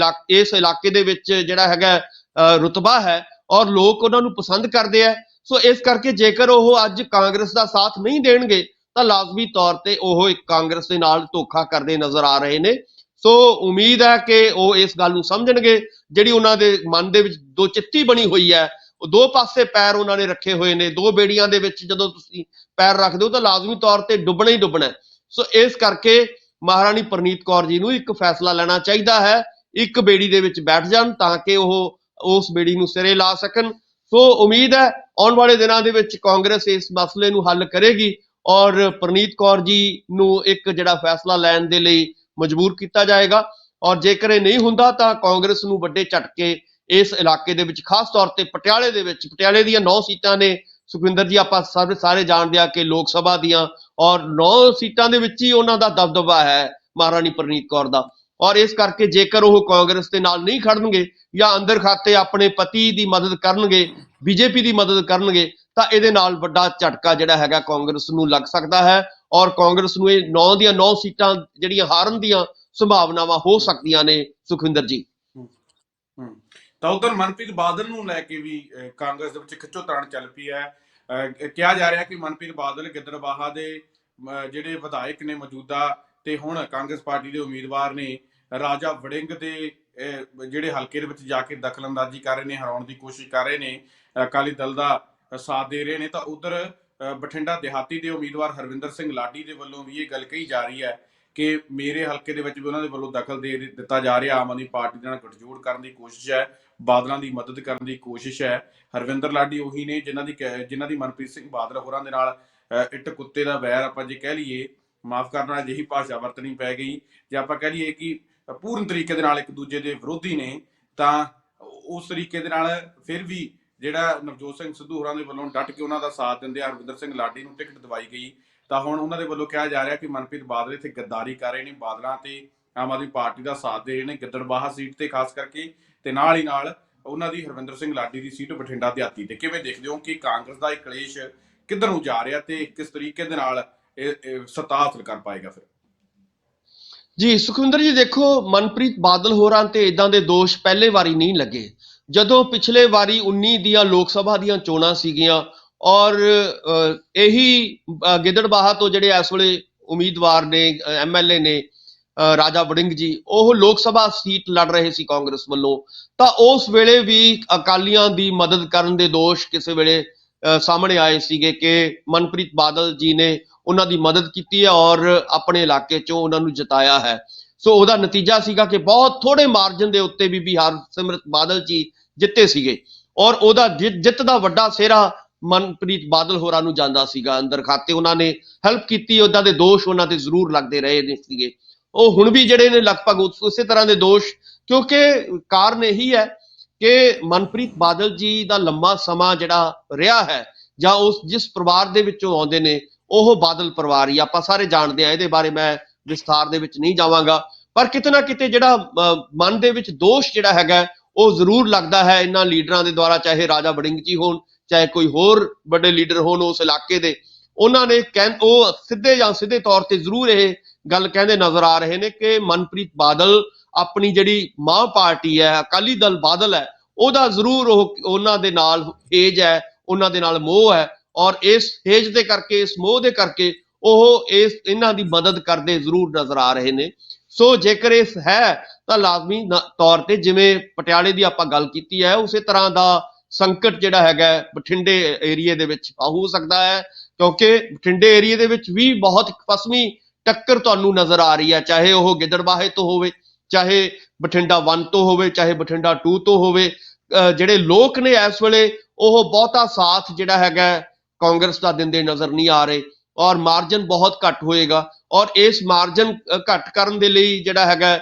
ਇਸ ਇਲਾਕੇ ਦੇ ਵਿੱਚ ਜਿਹੜਾ ਹੈਗਾ ਰੁਤਬਾ ਹੈ ਔਰ ਲੋਕ ਉਹਨਾਂ ਨੂੰ ਪਸੰਦ ਕਰਦੇ ਆ। ਸੋ ਇਸ ਕਰਕੇ ਜੇਕਰ ਉਹ ਅੱਜ ਕਾਂਗਰਸ ਦਾ ਸਾਥ ਨਹੀਂ ਦੇਣਗੇ ਤਾਂ ਲਾਜ਼ਮੀ ਤੌਰ ਤੇ ਉਹ ਇੱਕ ਕਾਂਗਰਸ ਦੇ ਨਾਲ ਧੋਖਾ ਕਰਦੇ ਨਜ਼ਰ ਆ ਰਹੇ ਨੇ। ਸੋ ਉਮੀਦ ਹੈ ਕਿ ਉਹ ਇਸ ਗੱਲ ਨੂੰ ਸਮਝਣਗੇ, ਜਿਹੜੀ ਉਹਨਾਂ ਦੇ ਮਨ ਦੇ ਵਿੱਚ ਦੋ ਚਿੱਤੀ ਬਣੀ ਹੋਈ ਹੈ, ਉਹ ਦੋ ਪਾਸੇ ਪੈਰ ਉਹਨਾਂ ਨੇ ਰੱਖੇ ਹੋਏ ਨੇ। ਦੋ ਬੇੜੀਆਂ ਦੇ ਵਿੱਚ ਜਦੋਂ ਤੁਸੀਂ ਪੈਰ ਰੱਖਦੇ ਹੋ ਤਾਂ ਲਾਜ਼ਮੀ ਤੌਰ ਤੇ ਡੁੱਬਣਾ ਹੀ ਡੁੱਬਣਾ। ਸੋ ਇਸ ਕਰਕੇ ਮਹਾਰਾਣੀ ਪ੍ਰਨੀਤ ਕੌਰ ਜੀ ਨੂੰ ਇੱਕ ਫੈਸਲਾ ਲੈਣਾ ਚਾਹੀਦਾ ਹੈ, ਇੱਕ ਬੇੜੀ ਦੇ ਵਿੱਚ ਬੈਠ ਜਾਣ ਤਾਂ ਕਿ ਉਹ ਉਸ ਬੇੜੀ ਨੂੰ ਸਿਰੇ ਲਾ ਸਕਣ। ਸੋ ਉਮੀਦ ਹੈ ਆਉਣ ਵਾਲੇ ਦਿਨਾਂ ਦੇ ਵਿੱਚ ਕਾਂਗਰਸ ਇਸ ਮਸਲੇ ਨੂੰ ਹੱਲ ਕਰੇਗੀ ਔਰ ਪ੍ਰਨੀਤ ਕੌਰ ਜੀ ਨੂੰ ਇੱਕ ਜਿਹੜਾ ਫੈਸਲਾ ਲੈਣ ਦੇ ਲਈ ਮਜਬੂਰ ਕੀਤਾ ਜਾਏਗਾ। ਔਰ ਜੇਕਰ ਇਹ ਨਹੀਂ ਹੁੰਦਾ ਤਾਂ ਕਾਂਗਰਸ ਨੂੰ ਵੱਡੇ ਝਟਕੇ ਇਸ ਇਲਾਕੇ ਦੇ ਵਿੱਚ, ਖਾਸ ਤੌਰ ਤੇ ਪਟਿਆਲੇ ਦੇ ਵਿੱਚ, ਪਟਿਆਲੇ ਦੀਆਂ 9 ਸੀਟਾਂ ਨੇ ਸੁਖਵਿੰਦਰ ਜੀ, ਆਪਾਂ ਸਾਰੇ ਜਾਣਦੇ ਆ ਕਿ ਲੋਕ ਸਭਾ ਦੀਆਂ, ਔਰ 9 ਸੀਟਾਂ ਦੇ ਵਿੱਚ ਹੀ ਉਹਨਾਂ ਦਾ ਦਬਦਬਾ ਹੈ ਮਹਾਰਾਣੀ ਪ੍ਰਨੀਤ ਕੌਰ ਦਾ। ਔਰ ਇਸ ਕਰਕੇ ਜੇਕਰ ਉਹ ਕਾਂਗਰਸ ਦੇ ਨਾਲ ਨਹੀਂ ਖੜਨਗੇ ਜਾਂ ਅੰਦਰ ਖਾਤੇ ਆਪਣੇ ਪਤੀ ਦੀ ਮਦਦ ਕਰਨਗੇ, ਬੀਜੇਪੀ ਦੀ ਮਦਦ ਕਰਨਗੇ, ਤਾਂ ਇਹਦੇ ਨਾਲ ਵੱਡਾ ਝਟਕਾ ਜਿਹੜਾ ਹੈਗਾ ਕਾਂਗਰਸ ਨੂੰ ਲੱਗ ਸਕਦਾ ਹੈ ਔਰ ਕਾਂਗਰਸ ਨੂੰ ਇਹ 9 ਦੀਆਂ 9 ਸੀਟਾਂ ਜਿਹੜੀਆਂ ਹਾਰਨ ਦੀਆਂ ਸੰਭਾਵਨਾਵਾਂ ਹੋ ਸਕਦੀਆਂ ਨੇ ਸੁਖਵਿੰਦਰ ਜੀ। ਤਾਂ ਉਧਰ ਮਨਪ੍ਰੀਤ ਬਾਦਲ ਨੂੰ ਲੈ ਕੇ ਵੀ ਕਾਂਗਰਸ ਦੇ ਵਿੱਚ ਖਿੱਚੋਤਾਣ ਚੱਲ ਪਈ ਹੈ। ਕਿਹਾ ਜਾ ਰਿਹਾ ਕਿ ਮਨਪ੍ਰੀਤ ਬਾਦਲ ਗਿੱਦੜਬਾਹਾ ਦੇ ਜਿਹੜੇ ਵਿਧਾਇਕ ਨੇ ਮੌਜੂਦਾ ਤੇ ਹੁਣ ਕਾਂਗਰਸ ਪਾਰਟੀ ਦੇ ਉਮੀਦਵਾਰ ਨੇ, ਰਾਜਾ ਵੜਿੰਗ ਦੇ ਜਿਹੜੇ ਹਲਕੇ ਦੇ ਵਿੱਚ ਜਾ ਕੇ ਦਖਲਅੰਦਾਜ਼ੀ ਕਰ ਰਹੇ ਨੇ, ਹਰਾਉਣ ਦੀ ਕੋਸ਼ਿਸ਼ ਕਰ ਰਹੇ ਨੇ, ਅਕਾਲੀ ਦਲ ਦਾ ਸਾਥ ਦੇ ਰਹੇ ਨੇ। ਤਾਂ ਉਧਰ ਬਠਿੰਡਾ ਦਿਹਾਤੀ ਦੇ ਉਮੀਦਵਾਰ ਹਰਵਿੰਦਰ ਸਿੰਘ ਲਾਡੀ ਦੇ ਵੱਲੋਂ ਵੀ ਇਹ ਗੱਲ ਕਹੀ ਜਾ ਰਹੀ ਹੈ ਕਿ ਮੇਰੇ ਹਲਕੇ ਦੇ ਵਿੱਚ ਵੀ ਉਹਨਾਂ ਦੇ ਵੱਲੋਂ ਦਖਲ ਦੇ ਦਿੱਤਾ ਜਾ ਰਿਹਾ। ਆਮ ਆਦਮੀ ਪਾਰਟੀ ਦੇ ਨਾਲ ਗੱਠਜੋੜ ਕਰਨ ਦੀ ਕੋਸ਼ਿਸ਼ ਹੈ, ਬਾਦਲਾਂ ਦੀ ਮਦਦ ਕਰਨ ਦੀ ਕੋਸ਼ਿਸ਼ ਹੈ। ਹਰਵਿੰਦਰ ਲਾਡੀ ਉਹੀ ਨੇ ਜਿਨ੍ਹਾਂ ਦੀ ਮਨਪ੍ਰੀਤ ਸਿੰਘ ਬਾਦਲ ਹੋਰਾਂ ਦੇ ਨਾਲ ਇੱਟ ਕੁੱਤੇ ਦਾ ਵੈਰ, ਆਪਾਂ ਜੇ ਕਹਿ ਲਈਏ, ਮਾਫ ਕਰਨਾ ਅਜਿਹੀ ਭਾਸ਼ਾ ਵਰਤਣੀ ਪੈ ਗਈ, ਜੇ ਆਪਾਂ ਕਹਿ ਲਈਏ ਕਿ ਪੂਰਨ ਤਰੀਕੇ ਦੇ ਨਾਲ ਇੱਕ ਦੂਜੇ ਦੇ ਵਿਰੋਧੀ ਨੇ, ਤਾਂ ਉਸ ਤਰੀਕੇ ਦੇ ਨਾਲ ਫਿਰ ਵੀ ਜਿਹੜਾ ਨਵਜੋਤ ਸਿੰਘ ਸਿੱਧੂ ਹੋਰਾਂ ਦੇ ਵੱਲੋਂ ਡਟ ਕੇ ਉਹਨਾਂ ਦਾ ਸਾਥ ਦਿੰਦੇ ਆ, ਹਰਵਿੰਦਰ ਸਿੰਘ ਲਾਡੀ ਨੂੰ ਟਿਕਟ ਦਿਵਾਈ ਗਈ। ਤਾਂ ਹੁਣ ਉਹਨਾਂ ਦੇ ਵੱਲੋਂ ਕਿਹਾ ਜਾ ਰਿਹਾ ਕਿ ਮਨਪ੍ਰੀਤ ਬਾਦਲ ਇੱਥੇ ਗੱਦਾਰੀ ਕਰ ਰਹੇ ਨੇ, ਬਾਦਲਾਂ ਤੇ ਆਮ ਆਦਮੀ ਪਾਰਟੀ ਦਾ ਸਾਥ ਦੇ ਰਹੇ ਨੇ ਗਿੱਦੜਬਾਹਾ ਸੀਟ ਤੇ ਖਾਸ ਕਰਕੇ, ਤੇ ਨਾਲ ਹੀ ਨਾਲ ਉਹਨਾਂ ਦੀ ਹਰਵਿੰਦਰ ਸਿੰਘ ਲਾਡੀ ਦੀ ਸੀਟ ਬਠਿੰਡਾ ਦਿਹਾਤੀ ਤੇ। ਕਿਵੇਂ ਦੇਖਦੇ ਹੋ ਕਿ ਕਾਂਗਰਸ ਦਾ ਇਹ ਕਲੇਸ਼ ਕਿੱਧਰ ਨੂੰ ਜਾ ਰਿਹਾ ਤੇ ਕਿਸ ਤਰੀਕੇ ਦੇ ਨਾਲ ਇਹ ਸੱਤਾ ਹਾਸਲ ਕਰ ਪਾਏਗਾ ਫਿਰ? ਜੀ ਸੁਖਵਿੰਦਰ ਜੀ, ਦੇਖੋ, ਮਨਪ੍ਰੀਤ ਬਾਦਲ ਹੋਰਾਂ ਤੇ ਇਦਾਂ ਦੇ ਦੋਸ਼ ਪਹਿਲੇ ਵਾਰੀ ਨਹੀਂ ਲੱਗੇ। ਜਦੋਂ ਪਿਛਲੇ ਵਾਰੀ 19 ਦੀਆਂ ਲੋਕ ਸਭਾ ਦੀਆਂ ਚੋਣਾਂ ਸੀਗੀਆਂ ਔਰ ਇਹੀ ਗਿੱਦੜਬਾਹਾ ਤੋਂ ਜਿਹੜੇ ਇਸ ਵੇਲੇ ਉਮੀਦਵਾਰ ਨੇ, MLA ਨੇ, ਰਾਜਾ ਵੜਿੰਗ ਜੀ, ਉਹ ਲੋਕ ਸਭਾ ਸੀਟ ਲੜ ਰਹੇ ਸੀ ਕਾਂਗਰਸ ਵੱਲੋਂ, ਤਾਂ ਉਸ ਵੇਲੇ ਵੀ ਅਕਾਲੀਆਂ ਦੀ ਮਦਦ ਕਰਨ ਦੇ ਦੋਸ਼ ਕਿਸੇ ਵੇਲੇ ਸਾਹਮਣੇ ਆਏ ਸੀਗੇ ਕਿ ਮਨਪ੍ਰੀਤ ਬਾਦਲ ਜੀ ਨੇ ਉਹਨਾਂ ਦੀ ਮਦਦ ਕੀਤੀ ਹੈ ਔਰ ਆਪਣੇ ਇਲਾਕੇ ਚੋਂ ਉਹਨਾਂ ਨੂੰ ਜਿਤਾਇਆ ਹੈ। ਸੋ ਉਹਦਾ ਨਤੀਜਾ ਸੀਗਾ ਕਿ ਬਹੁਤ ਥੋੜੇ ਮਾਰਜਨ ਦੇ ਉੱਤੇ ਵੀ ਹਰਸਿਮਰਤ ਬਾਦਲ ਜੀ ਜਿੱਤੇ ਸੀਗੇ ਔਰ ਉਹਦਾ ਜਿੱਤ ਦਾ ਵੱਡਾ ਸਿਹਰਾ ਮਨਪ੍ਰੀਤ ਬਾਦਲ ਹੋਰਾਂ ਨੂੰ ਜਾਂਦਾ ਸੀਗਾ। ਅੰਦਰ ਖਾਤੇ ਉਹਨਾਂ ਨੇ ਹੈਲਪ ਕੀਤੀ, ਉਹਦਾ ਦੇ ਦੋਸ਼ ਉਹਨਾਂ ਤੇ ਜ਼ਰੂਰ ਲੱਗਦੇ ਰਹੇ ਨੇ ਸੀਗੇ। ਉਹ ਹੁਣ ਵੀ ਜਿਹੜੇ ਨੇ ਲਗਭਗ ਉਸੇ ਤਰ੍ਹਾਂ ਦੇ ਦੋਸ਼, ਕਿਉਂਕਿ ਕਾਰਨ ਇਹੀ ਹੈ ਕਿ ਮਨਪ੍ਰੀਤ ਬਾਦਲ ਜੀ ਦਾ ਲੰਮਾ ਸਮਾਂ ਜਿਹੜਾ ਰਿਹਾ ਹੈ ਜਾਂ ਉਸ ਜਿਸ ਪਰਿਵਾਰ ਦੇ ਵਿੱਚੋਂ ਆਉਂਦੇ ਨੇ ਉਹ ਬਾਦਲ ਪਰਿਵਾਰ ਹੀ, ਆਪਾਂ ਸਾਰੇ ਜਾਣਦੇ ਆ, ਇਹਦੇ ਬਾਰੇ ਮੈਂ ਵਿਸਥਾਰ ਦੇ ਵਿੱਚ ਨਹੀਂ ਜਾਵਾਂਗਾ। ਪਰ ਕਿਤੇ ਨਾ ਕਿਤੇ ਜਿਹੜਾ ਮਨ ਦੇ ਵਿੱਚ ਦੋਸ਼ ਜਿਹੜਾ ਹੈਗਾ ਉਹ ਜ਼ਰੂਰ ਲੱਗਦਾ ਹੈ ਇਹਨਾਂ ਲੀਡਰਾਂ ਦੇ ਦੁਆਰਾ, ਚਾਹੇ ਰਾਜਾ ਵੜਿੰਗ ਜੀ ਹੋਣ, ਚਾਹੇ ਕੋਈ ਹੋਰ ਵੱਡੇ ਲੀਡਰ ਹੋਣ ਉਸ ਇਲਾਕੇ ਦੇ। ਉਹਨਾਂ ਨੇ ਉਹ ਸਿੱਧੇ ਜਾਂ ਸਿੱਧੇ ਤੌਰ ਤੇ ਜ਼ਰੂਰ ਇਹ ਗੱਲ ਕਹਿੰਦੇ ਨਜ਼ਰ ਆ ਰਹੇ ਨੇ ਕਿ ਮਨਪ੍ਰੀਤ ਬਾਦਲ ਆਪਣੀ ਜਿਹੜੀ ਮਾਂ ਪਾਰਟੀ ਹੈ ਅਕਾਲੀ ਦਲ ਬਾਦਲ ਹੈ, ਉਹਦਾ ਜ਼ਰੂਰ ਉਹਨਾਂ ਦੇ ਨਾਲ ਹੇਜ ਹੈ, ਉਹਨਾਂ ਦੇ ਨਾਲ ਮੋਹ ਹੈ ਔਰ ਇਸ ਹੇਜ ਦੇ ਕਰਕੇ, ਇਸ ਮੋਹ ਦੇ ਕਰਕੇ ਉਹ ਇਹਨਾਂ ਦੀ ਮਦਦ ਕਰਦੇ ਜ਼ਰੂਰ ਨਜ਼ਰ ਆ ਰਹੇ ਨੇ। ਸੋ ਜੇਕਰ ਇਸ ਹੈ ਤਾਂ ਲਾਜ਼ਮੀ ਤੌਰ ਤੇ ਜਿਵੇਂ ਪਟਿਆਲੇ ਦੀ ਆਪਾਂ ਗੱਲ ਕੀਤੀ ਹੈ ਉਸੇ ਤਰ੍ਹਾਂ ਦਾ ਸੰਕਟ ਜਿਹੜਾ ਹੈਗਾ ਬਠਿੰਡੇ ਏਰੀਏ ਦੇ ਵਿੱਚ ਹੋ ਸਕਦਾ ਹੈ, ਕਿਉਂਕਿ ਬਠਿੰਡੇ ਏਰੀਏ ਦੇ ਵਿੱਚ ਵੀ ਬਹੁਤ ਫਸਵੀਂ ਟੱਕਰ ਤੁਹਾਨੂੰ ਨਜ਼ਰ ਆ ਰਹੀ ਹੈ, ਚਾਹੇ ਉਹ ਗਿੱਦੜਬਾਹੇ ਤੋਂ ਹੋਵੇ, ਚਾਹੇ ਬਠਿੰਡਾ 1 ਤੋਂ ਹੋਵੇ, ਚਾਹੇ ਬਠਿੰਡਾ 2 ਤੋਂ ਹੋਵੇ। ਜਿਹੜੇ ਲੋਕ ਨੇ ਇਸ ਵੇਲੇ ਉਹ ਬਹੁਤਾ ਸਾਥ ਜਿਹੜਾ ਹੈਗਾ ਕਾਂਗਰਸ ਦਾ ਦਿੰਦੇ ਨਜ਼ਰ ਨਹੀਂ ਆ ਰਹੇ ਔਰ ਮਾਰਜਨ ਬਹੁਤ ਘੱਟ ਹੋਏਗਾ ਔਰ ਇਸ ਮਾਰਜਨ ਘੱਟ ਕਰਨ ਦੇ ਲਈ ਜਿਹੜਾ ਹੈਗਾ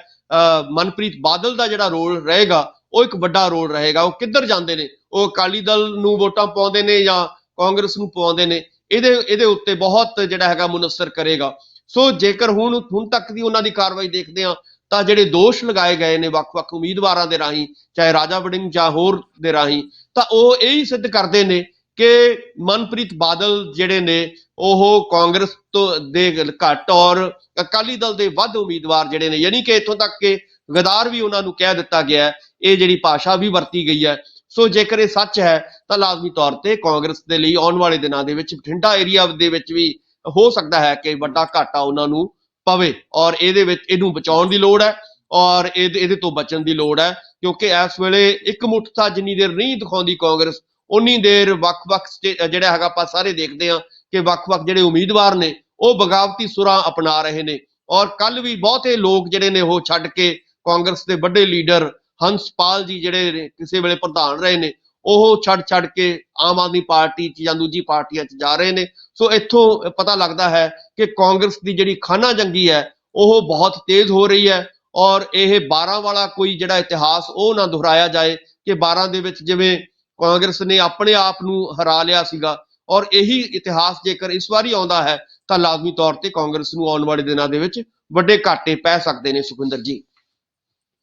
ਮਨਪ੍ਰੀਤ ਬਾਦਲ ਦਾ ਜਿਹੜਾ ਰੋਲ ਰਹੇਗਾ ਉਹ ਇੱਕ ਵੱਡਾ ਰੋਲ ਰਹੇਗਾ। ਉਹ ਕਿੱਧਰ ਜਾਂਦੇ ਨੇ, ਉਹ ਅਕਾਲੀ ਦਲ ਨੂੰ ਵੋਟਾਂ ਪਾਉਂਦੇ ਨੇ ਜਾਂ ਕਾਂਗਰਸ ਨੂੰ ਪਾਉਂਦੇ ਨੇ, ਇਹਦੇ ਉੱਤੇ ਬਹੁਤ ਜਿਹੜਾ ਹੈਗਾ ਮੁਨਸਰ ਕਰੇਗਾ। ਸੋ ਜੇਕਰ ਹੁਣ ਤੱਕ ਦੀ ਉਹਨਾਂ ਦੀ ਕਾਰਵਾਈ ਦੇਖਦੇ ਹਾਂ ਤਾਂ ਜਿਹੜੇ ਦੋਸ਼ ਲਗਾਏ ਗਏ ਨੇ ਵੱਖ-ਵੱਖ ਉਮੀਦਵਾਰਾਂ ਦੇ ਰਾਹੀਂ, ਚਾਹੇ ਰਾਜਾ ਵੜਿੰਗ ਜਾਂ ਹੋਰ ਦੇ ਰਾਹੀਂ, ਤਾਂ ਉਹ ਇਹੀ ਸਿੱਧ ਕਰਦੇ ਨੇ ਕਿ ਮਨਪ੍ਰੀਤ ਬਾਦਲ ਜਿਹੜੇ ਨੇ ਉਹ ਕਾਂਗਰਸ ਤੋਂ ਦੇ ਘੱਟ ਔਰ ਅਕਾਲੀ ਦਲ ਦੇ ਵੱਧ ਉਮੀਦਵਾਰ ਜਿਹੜੇ ਨੇ, ਯਾਨੀ ਕਿ ਇੱਥੋਂ ਤੱਕ ਕਿ ਗਦਾਰ ਵੀ ਉਹਨਾਂ ਨੂੰ ਕਹਿ ਦਿੱਤਾ ਗਿਆ, ਇਹ ਜਿਹੜੀ ਭਾਸ਼ਾ ਵੀ ਵਰਤੀ ਗਈ ਹੈ। ਸੋ ਜੇਕਰ ਇਹ ਸੱਚ ਹੈ ਤਾਂ ਲਾਜ਼ਮੀ ਤੌਰ ਤੇ ਕਾਂਗਰਸ ਦੇ ਲਈ ਆਉਣ ਵਾਲੇ ਦਿਨਾਂ ਦੇ ਵਿੱਚ ਬਠਿੰਡਾ ਏਰੀਆ ਦੇ ਵਿੱਚ ਵੀ ਹੋ ਸਕਦਾ ਹੈ ਕਿ ਵੱਡਾ ਘਾਟਾ ਉਹਨਾਂ ਨੂੰ ਪਵੇ ਔਰ ਇਹਦੇ ਵਿੱਚ ਇਹਨੂੰ ਬਚਾਉਣ ਦੀ ਲੋੜ ਹੈ ਔਰ ਇਹਦੇ ਤੋਂ ਬਚਣ ਦੀ ਲੋੜ ਹੈ, ਕਿਉਂਕਿ ਇਸ ਵੇਲੇ ਇੱਕ ਮੁੱਠਤਾ ਜਿੰਨੀ ਦੇਰ ਨਹੀਂ ਦਿਖਾਉਂਦੀ ਕਾਂਗਰਸ, ਉਨੀ ਦੇਰ ਵੱਖ-ਵੱਖ ਜਿਹੜਾ ਹੈਗਾ ਆਪਾਂ ਸਾਰੇ ਦੇਖਦੇ ਹਾਂ ਕਿ ਵੱਖ-ਵੱਖ ਜਿਹੜੇ ਉਮੀਦਵਾਰ ਨੇ ਉਹ ਬਗਾਵਤੀ ਸੁਰਾਂ ਅਪਣਾ ਰਹੇ ਨੇ ਔਰ ਕੱਲ ਵੀ ਬਹੁਤੇ ਲੋਕ ਜਿਹੜੇ ਨੇ ਉਹ ਛੱਡ ਕੇ ਕਾਂਗਰਸ ਦੇ ਵੱਡੇ ਲੀਡਰ ਹੰਸਪਾਲ ਜੀ ਜਿਹੜੇ ਕਿਸੇ ਵੇਲੇ ਪ੍ਰਧਾਨ ਰਹੇ ਨੇ ਉਹ ਛੱਡ ਕੇ ਆਮ ਆਦਮੀ ਪਾਰਟੀ 'ਚ ਜਾਂ ਦੂਜੀ ਪਾਰਟੀਆਂ 'ਚ ਜਾ ਰਹੇ ਨੇ। ਸੋ ਇੱਥੋਂ ਪਤਾ ਲੱਗਦਾ ਹੈ ਕਿ ਕਾਂਗਰਸ ਦੀ ਜਿਹੜੀ ਖਾਨਾ ਜੰਗੀ ਹੈ ਉਹ ਬਹੁਤ ਤੇਜ਼ ਹੋ ਰਹੀ ਹੈ ਔਰ ਇਹ 12 ਵਾਲਾ ਕੋਈ ਜਿਹੜਾ ਇਤਿਹਾਸ ਉਹ ਨਾ ਦੁਹਰਾਇਆ ਜਾਏ ਕਿ 12 ਦੇ ਵਿੱਚ ਜਿਵੇਂ ਕਾਂਗਰਸ ਨੇ ਆਪਣੇ ਆਪ ਨੂੰ ਹਰਾ ਲਿਆ ਸੀਗਾ ਔਰ ਇਹੀ ਇਤਿਹਾਸ ਜੇਕਰ ਇਸ ਵਾਰੀ ਆਉਂਦਾ ਹੈ ਤਾਂ ਲਾਜ਼ਮੀ ਤੌਰ ਤੇ ਕਾਂਗਰਸ ਨੂੰ ਆਉਣ ਵਾਲੇ ਦਿਨਾਂ ਦੇ ਵਿੱਚ ਵੱਡੇ ਘਾਟੇ ਪੈ ਸਕਦੇ ਨੇ। ਸੁਖਵਿੰਦਰ ਜੀ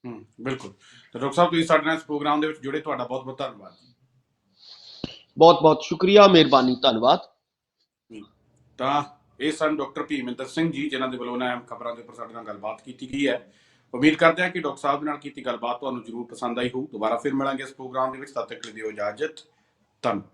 ਬਿਲਕੁਲ। ਤਾਂ ਡਾਕਟਰ ਸਾਹਿਬ ਤੁਸੀਂ ਸਾਡੇ ਨਾਲ ਇਸ ਪ੍ਰੋਗਰਾਮ ਦੇ ਵਿੱਚ ਜੁੜੇ, ਤੁਹਾਡਾ ਬਹੁਤ ਬਹੁਤ ਧੰਨਵਾਦ। ਬਹੁਤ-ਬਹੁਤ ਸ਼ੁਕਰੀਆ, ਮਿਹਰਬਾਨੀ, ਧੰਨਵਾਦ। ਤਾਂ ਇਹ ਸਨ ਡਾਕਟਰ ਭੀਮਿੰਦਰ ਸਿੰਘ ਜੀ, ਜਿਨ੍ਹਾਂ ਦੇ ਵੱਲੋਂ ਅਹਿਮ ਖਬਰਾਂ ਦੇ ਉੱਪਰ ਸਾਡੇ ਨਾਲ ਗੱਲਬਾਤ ਕੀਤੀ ਗਈ ਹੈ। ਉਮੀਦ ਕਰਦੇ ਹਾਂ ਕਿ ਡਾਕਟਰ ਸਾਹਿਬ ਦੇ ਨਾਲ ਕੀਤੀ ਗੱਲਬਾਤ ਤੁਹਾਨੂੰ ਜ਼ਰੂਰ ਪਸੰਦ ਆਈ ਹੋਊ। ਦੁਬਾਰਾ ਫਿਰ ਮਿਲਾਂਗੇ ਇਸ ਪ੍ਰੋਗਰਾਮ ਦੇ ਵਿੱਚ, ਤਦ ਤੱਕ ਲਈ ਦਿਓ ਇਜਾਜ਼ਤ। ਧੰਨਵਾਦ।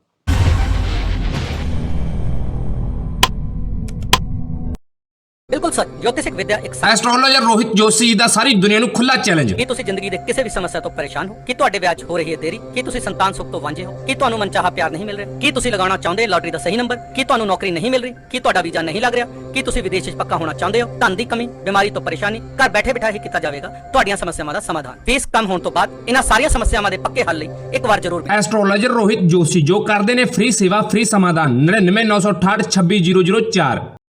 ਬਿਲਕੁਲ ਸਰ, ਜੋਤਿਸ਼ਕ ਵਿਦਿਆ ਇੱਕ ਐਸਟ੍ਰੋਲੋਜਰ ਰੋਹਿਤ ਜੋਸ਼ੀ ਜੀ ਦਾ ਸਾਰੀ ਦੁਨੀਆ ਨੂੰ ਖੁੱਲਾ ਚੈਲੰਜ। ਕੀ ਤੁਸੀਂ ਜ਼ਿੰਦਗੀ ਦੇ ਕਿਸੇ ਵੀ ਸਮੱਸਿਆ ਤੋਂ ਪਰੇਸ਼ਾਨ ਹੋ? ਕੀ ਤੁਹਾਡੇ ਵਿਆਹ 'ਚ ਹੋ ਰਹੀ ਹੈ ਦੇਰੀ? ਕੀ ਤੁਸੀਂ ਸੰਤਾਨ ਸੁੱਖ ਤੋਂ ਵਾਂਝੇ ਹੋ? ਕੀ ਤੁਹਾਨੂੰ ਮਨਚਾਹਾ ਪਿਆਰ ਨਹੀਂ ਮਿਲ ਰਿਹਾ? ਕੀ ਤੁਸੀਂ ਲਗਾਉਣਾ ਚਾਹੁੰਦੇ ਲਾਟਰੀ ਦਾ ਸਹੀ ਨੰਬਰ? ਕੀ ਤੁਹਾਨੂੰ ਨੌਕਰੀ ਨਹੀਂ ਮਿਲ ਰਹੀ? ਕੀ ਤੁਹਾਡਾ ਵੀਜ਼ਾ ਨਹੀਂ ਲੱਗ ਰਿਹਾ? ਕੀ ਤੁਸੀਂ ਵਿਦੇਸ਼ 'ਚ ਪੱਕਾ ਹੋਣਾ ਚਾਹੁੰਦੇ ਹੋ? ਧਨ ਦੀ ਕਮੀ, ਬਿਮਾਰੀ ਤੋਂ ਪਰੇਸ਼ਾਨੀ, ਘਰ ਬੈਠੇ ਬਿਠਾਏ ਹੀ ਕੀਤਾ ਜਾਵੇਗਾ ਤੁਹਾਡੀਆਂ ਸਮੱਸਿਆਵਾਂ ਦਾ ਸਮਾਧਾਨ। ਫੀਸ ਕਮ ਹੋਣ ਤੋਂ ਬਾਅਦ ਇਹਨਾਂ ਸਾਰੀਆਂ ਸਮੱਸਿਆਵਾਂ ਦੇ ਪੱਕੇ ਹੱਲ ਲਈ ਇੱਕ ਵਾਰ ਜ਼ਰੂਰ ਐਸਟ੍ਰੋਲੋਜਰ ਰੋਹਿਤ ਜੋਸ਼ੀ ਜੋ ਕਰਦੇ ਨੇ ਫ੍ਰੀ ਸੇਵਾ, ਫ੍ਰੀ ਸਮਾਧਾਨ। 99 968 26 004।